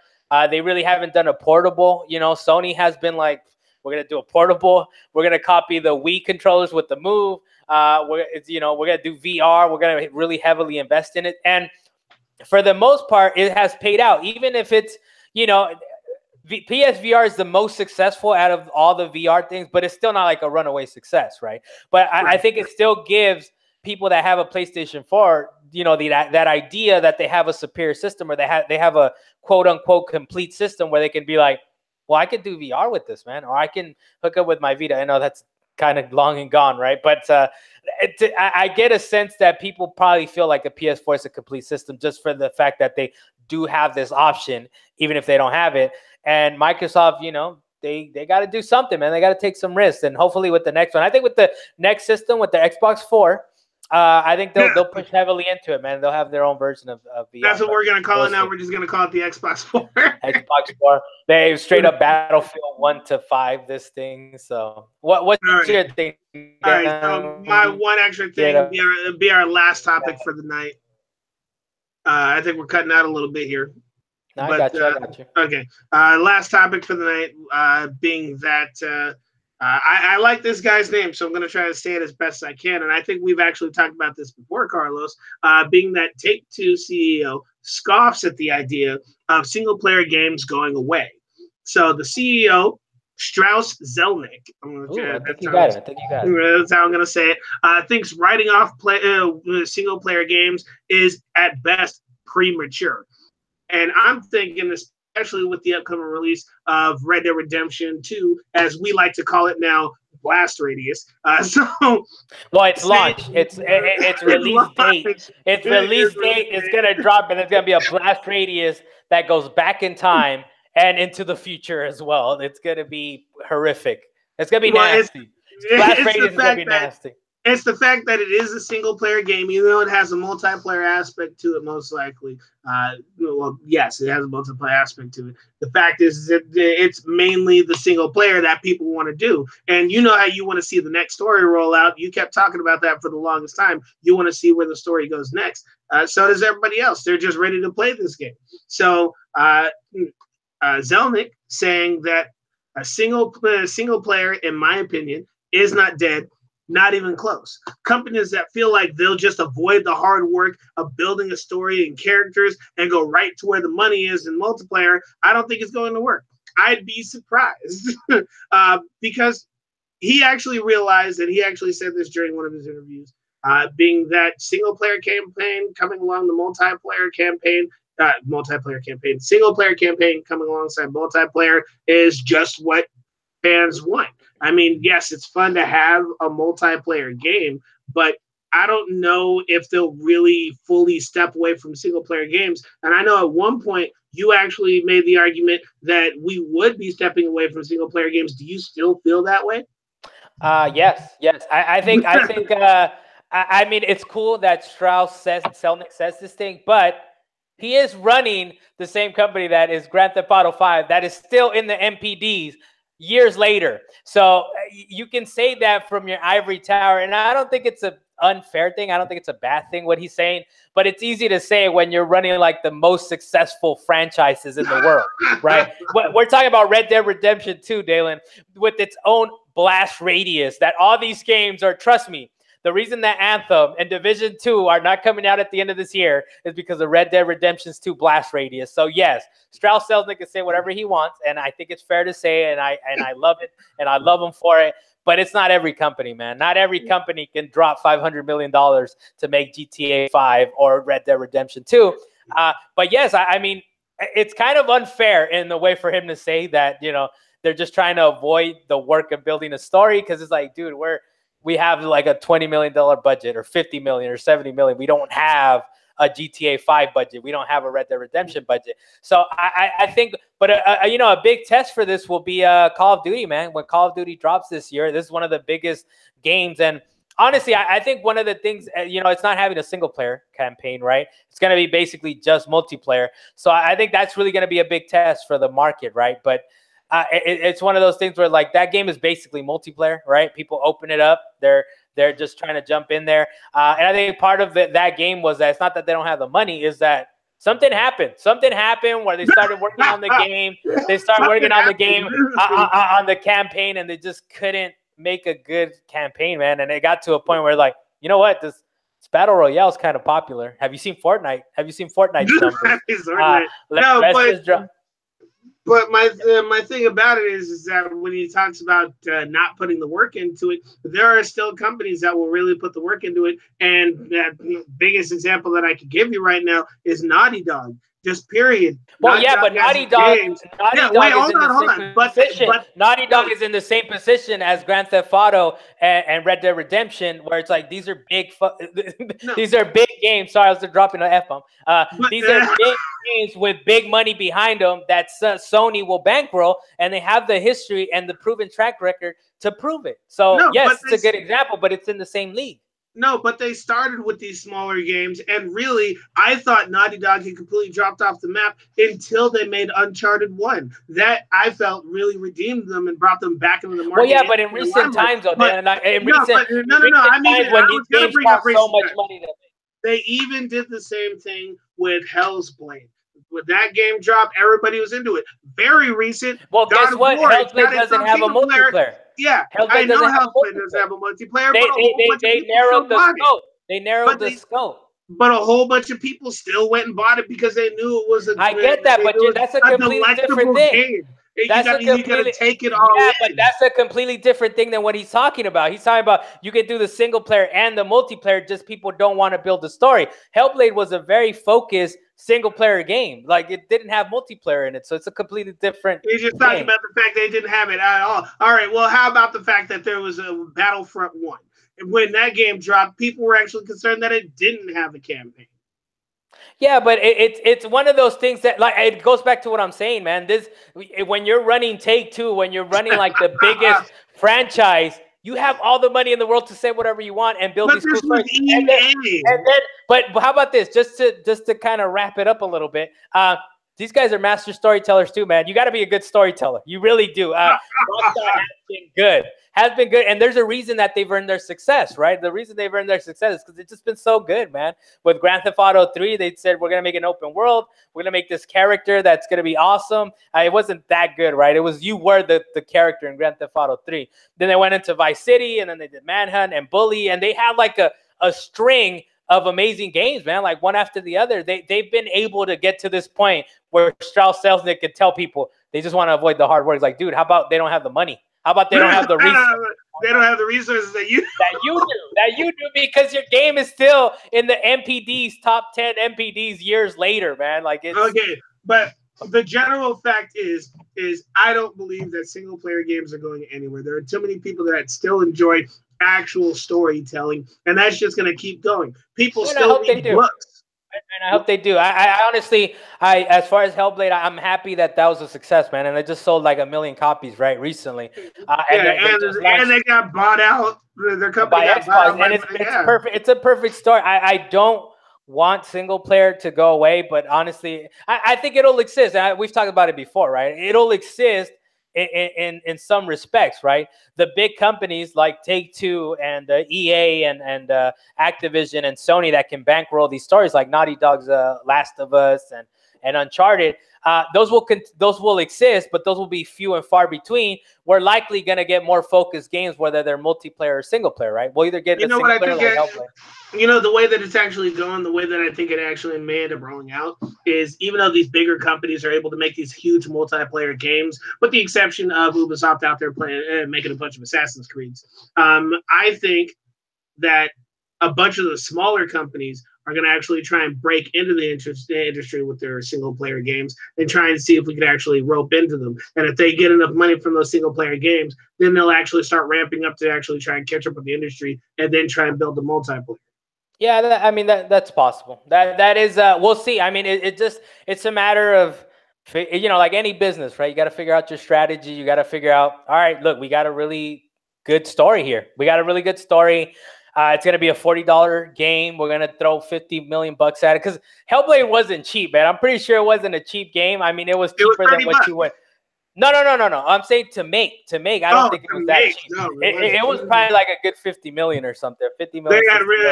They really haven't done a portable. You know, Sony has been like, we're gonna do a portable. We're gonna copy the Wii controllers with the Move. We're gonna do VR. We're gonna really heavily invest in it, and for the most part, it has paid out. Even if it's PSVR is the most successful out of all the VR things, but it's still not like a runaway success, right? But I think it still gives people that have a PlayStation 4, that idea that they have a superior system, or they have a quote unquote complete system where they can be like, well, I could do VR with this, man, or I can hook up with my Vita. I know that's kind of long and gone, right? But I get a sense that people probably feel like the PS4 is a complete system just for the fact that they do have this option, even if they don't have it. And Microsoft, they got to do something, man. They got to take some risks. And hopefully with the next one, I think with the next system, with the Xbox 4, I think they'll push heavily into it, man. They'll have their own version of VR. That's what we're gonna call it now. We're just gonna call it the Xbox 4. Xbox 4. They straight up Battlefield 1 to 5 this thing. So what's your thing? All right. So my one extra thing will be our last topic for the night. I think we're cutting out a little bit here. No, I got you. Okay. Last topic for the night being that. I like this guy's name, so I'm going to try to say it as best as I can. And I think we've actually talked about this before, Carlos, being that Take-Two CEO scoffs at the idea of single-player games going away. So the CEO, Strauss Zelnick, I think you got it. That's how I'm going to say it, thinks writing off single-player games is, at best, premature. And I'm thinking this, especially with the upcoming release of Red Dead Redemption 2, as we like to call it now, Blast Radius. Well, it's launch. It's release date. Its release date is gonna drop, and there's gonna be a Blast Radius that goes back in time and into the future as well. It's gonna be horrific. It's gonna be nasty. Blast Radius is gonna be nasty. It's the fact that it is a single player game, even though it has a multiplayer aspect to it, most likely. Well, yes, it has a multiplayer aspect to it. The fact is that it's mainly the single player that people want to do. And you know how you want to see the next story roll out. You kept talking about that for the longest time. You want to see where the story goes next. So does everybody else. They're just ready to play this game. So Zelnick saying that a single player, in my opinion, is not dead. Not even close. Companies that feel like they'll just avoid the hard work of building a story and characters and go right to where the money is in multiplayer, I don't think it's going to work. I'd be surprised because he actually realized, and he actually said this during one of his interviews, being that single player campaign coming along the single player campaign coming alongside multiplayer is just what fans want. I mean, yes, it's fun to have a multiplayer game, but I don't know if they'll really fully step away from single player games. And I know at one point you actually made the argument that we would be stepping away from single player games. Do you still feel that way? Yes. I think. I mean, it's cool that Selnick says this thing, but he is running the same company that is Grand Theft Auto 5 that is still in the MPDs years later. So you can say that from your ivory tower, and I don't think it's an unfair thing. I don't think it's a bad thing what he's saying, but it's easy to say when you're running like the most successful franchises in the world, right? We're talking about Red Dead Redemption 2, Dalan, with its own blast radius that all these games are, trust me, the reason that Anthem and Division 2 are not coming out at the end of this year is because of Red Dead Redemption's 2 blast radius. So yes, Strauss Selznick can say whatever he wants, and I think it's fair to say, and I love it, and I love him for it. But it's not every company, man. Not every company can drop $500 million to make GTA 5 or Red Dead Redemption 2. But yes, I mean, it's kind of unfair in the way for him to say that, you know, they're just trying to avoid the work of building a story, because it's like, dude, we have like a $20 million budget or $50 million or $70 million. We don't have a GTA 5 budget. We don't have a Red Dead Redemption budget. So I think, but you know, a big test for this will be Call of Duty, man. When Call of Duty drops this year, this is one of the biggest games. And honestly, I think one of the things, you know, it's not having a single player campaign, right? It's going to be basically just multiplayer. So I think that's really going to be a big test for the market, right? But it's one of those things where like that game is basically multiplayer, right? People open it up. They're just trying to jump in there. And I think part of that game was that it's not that they don't have the money, is that something happened. Something happened where they started working on the game. They started working on the game, on the campaign, and they just couldn't make a good campaign, man. And it got to a point where like, you know what, this Battle Royale is kind of popular. Have you seen Fortnite? Have you seen Fortnite's numbers? But my thing about it is that when he talks about not putting the work into it, there are still companies that will really put the work into it. And the biggest example that I could give you right now is Naughty Dog. Just period. Well, yeah, but Naughty Dog is in the same position. Naughty Dog is in the same position as Grand Theft Auto and Red Dead Redemption, where it's like these are big, these are big games. Sorry, I was dropping an F-bomb. These are big games with big money behind them that Sony will bankroll, and they have the history and the proven track record to prove it. So yes, it's a good example, but it's in the same league. No, but they started with these smaller games, and really, I thought Naughty Dog had completely dropped off the map until they made Uncharted 1. That, I felt, really redeemed them and brought them back into the market. Well, yeah, but in recent times, though, when these games cost so much money to make. They even did the same thing with Hell's Blade. When that game dropped, everybody was into it. Very recent. Well, guess what? Hell's Blade doesn't have a multiplayer. Yeah, I know Hellblade doesn't have a multiplayer, they narrowed the scope. They narrowed the scope. But a whole bunch of people still went and bought it because they knew it was I get that, but that's a completely different thing. Game. You gotta take it all. Yeah, but that's a completely different thing than what he's talking about. He's talking about you can do the single player and the multiplayer, just people don't want to build the story. Hellblade was a very focused single player game. Like, it didn't have multiplayer in it, so it's a completely different He's just talking about the fact they didn't have it at all. All right, well, how about the fact that there was a Battlefront 1? And when that game dropped, people were actually concerned that it didn't have a campaign. Yeah, but it's one of those things that, like, it goes back to what I'm saying, man. When you're running Take-Two, when you're running like the biggest franchise, You have all the money in the world to say whatever you want and build these cool stories. And then, but how about this? Just to kind of wrap it up a little bit. These guys are master storytellers too, man. You got to be a good storyteller. You really do. Rockstar has been good. And there's a reason that they've earned their success, right? The reason they've earned their success is because it's just been so good, man. With Grand Theft Auto 3, they said, we're going to make an open world. We're going to make this character that's going to be awesome. It wasn't that good, right? It was you were the character in Grand Theft Auto 3. Then they went into Vice City, and then they did Manhunt and Bully, and they had like a string of amazing games, man, like one after the other. They've been able to get to this point where Strauss Selznick could tell people they just want to avoid the hard work. It's like, dude, how about they don't have the money? How about they don't have the resources? They don't have the resources that you do because your game is still in the MPD's top 10 MPDs years later, man. Like it's okay, but the general fact is I don't believe that single player games are going anywhere. There are too many people that still enjoy actual storytelling, and that's just going to keep going. People still need books. And I hope they do. I honestly, as far as Hellblade, I'm happy that was a success, man. And it just sold like 1 million copies, right, recently. And they got bought out. Their company got bought out. And it's perfect. It's a perfect story. I don't want single player to go away, but honestly, I think it'll exist. We've talked about it before, right? It'll exist in some respects, right? The big companies like Take-Two and EA and Activision and Sony that can bankroll these stories, like Naughty Dog's Last of Us and Uncharted, those will exist, but those will be few and far between. We're likely going to get more focused games, whether they're multiplayer or single player, right? We'll either get single player like Hellblade. You know, the way that it's actually going, the way that I think it actually may end up rolling out is even though these bigger companies are able to make these huge multiplayer games, with the exception of Ubisoft out there playing making a bunch of Assassin's Creeds, I think that a bunch of the smaller companies are going to actually try and break into the industry with their single-player games and try and see if we could actually rope into them. And if they get enough money from those single-player games, then they'll actually start ramping up to actually try and catch up with the industry and then try and build the multiplayer. Yeah, that's possible. That is, we'll see. I mean, it's a matter of, you know, like any business, right? You got to figure out your strategy. You got to figure out, all right, look, we got a really good story here. We got a really good story. It's going to be a $40 game. We're going to throw $50 million at it because Hellblade wasn't cheap, man. I'm pretty sure it wasn't a cheap game. I mean, it was cheaper than what you would. No. I'm saying to make. I don't think it was that cheap. No, it was probably like a good $50 million or something. $50 million.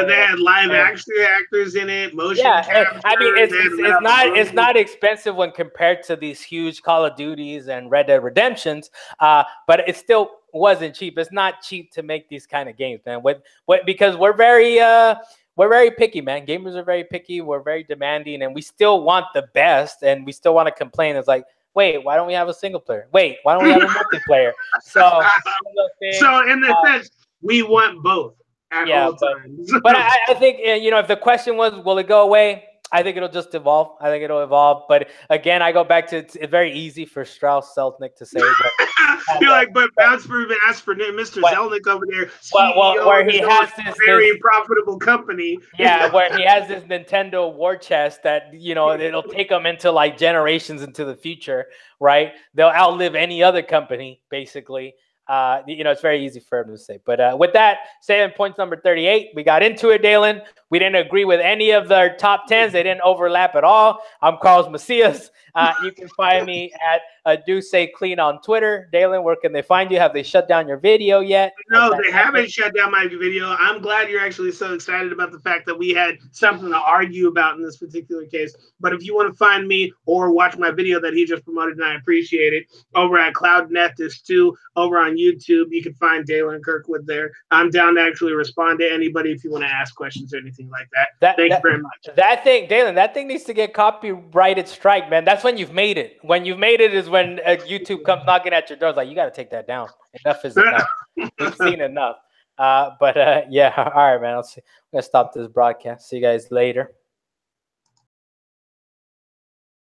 They had live action actors in it. Motion capture. I mean, it's not expensive when compared to these huge Call of Duties and Red Dead Redemptions. But it still wasn't cheap. It's not cheap to make these kind of games, man. Because we're very picky, man. Gamers are very picky. We're very demanding, and we still want the best, and we still want to complain. It's like, wait, why don't we have a single player? Wait, why don't we have a multiplayer? So in the sense, we want both at all times. But I think, you know, if the question was, will it go away? I think it'll just evolve. I think it'll evolve. But again, I go back to it's very easy for Strauss Selznick to say. You're like, but ask for Mr. Zelnick over there. Where he has this very profitable company. Yeah, where he has this Nintendo war chest that, you know, it'll take them into like generations into the future, right? They'll outlive any other company, basically. You know, it's very easy for him to say. But with that, Salient points number 38. We got into it, Dalan. We didn't agree with any of their top 10s. They didn't overlap at all. I'm Carlos Macias. You can find me at Do Say Clean on Twitter. Dalan, where can they find you? Have they shut down your video yet? No, they haven't shut down my video. I'm glad you're actually so excited about the fact that we had something to argue about in this particular case. But if you want to find me or watch my video that he just promoted, and I appreciate it, over at CloudNet, there's 2 over on YouTube. You can find Dalan Kirkwood there. I'm down to actually respond to anybody if you want to ask questions or anything like that. Thank you very much. That thing, Dalan, that thing needs to get copyrighted strike, man. That's when you've made it. When you've made it is when YouTube comes knocking at your door. It's like, you got to take that down. Enough is enough. We've seen enough. Yeah, all right, man. I'm going to stop this broadcast. See you guys later.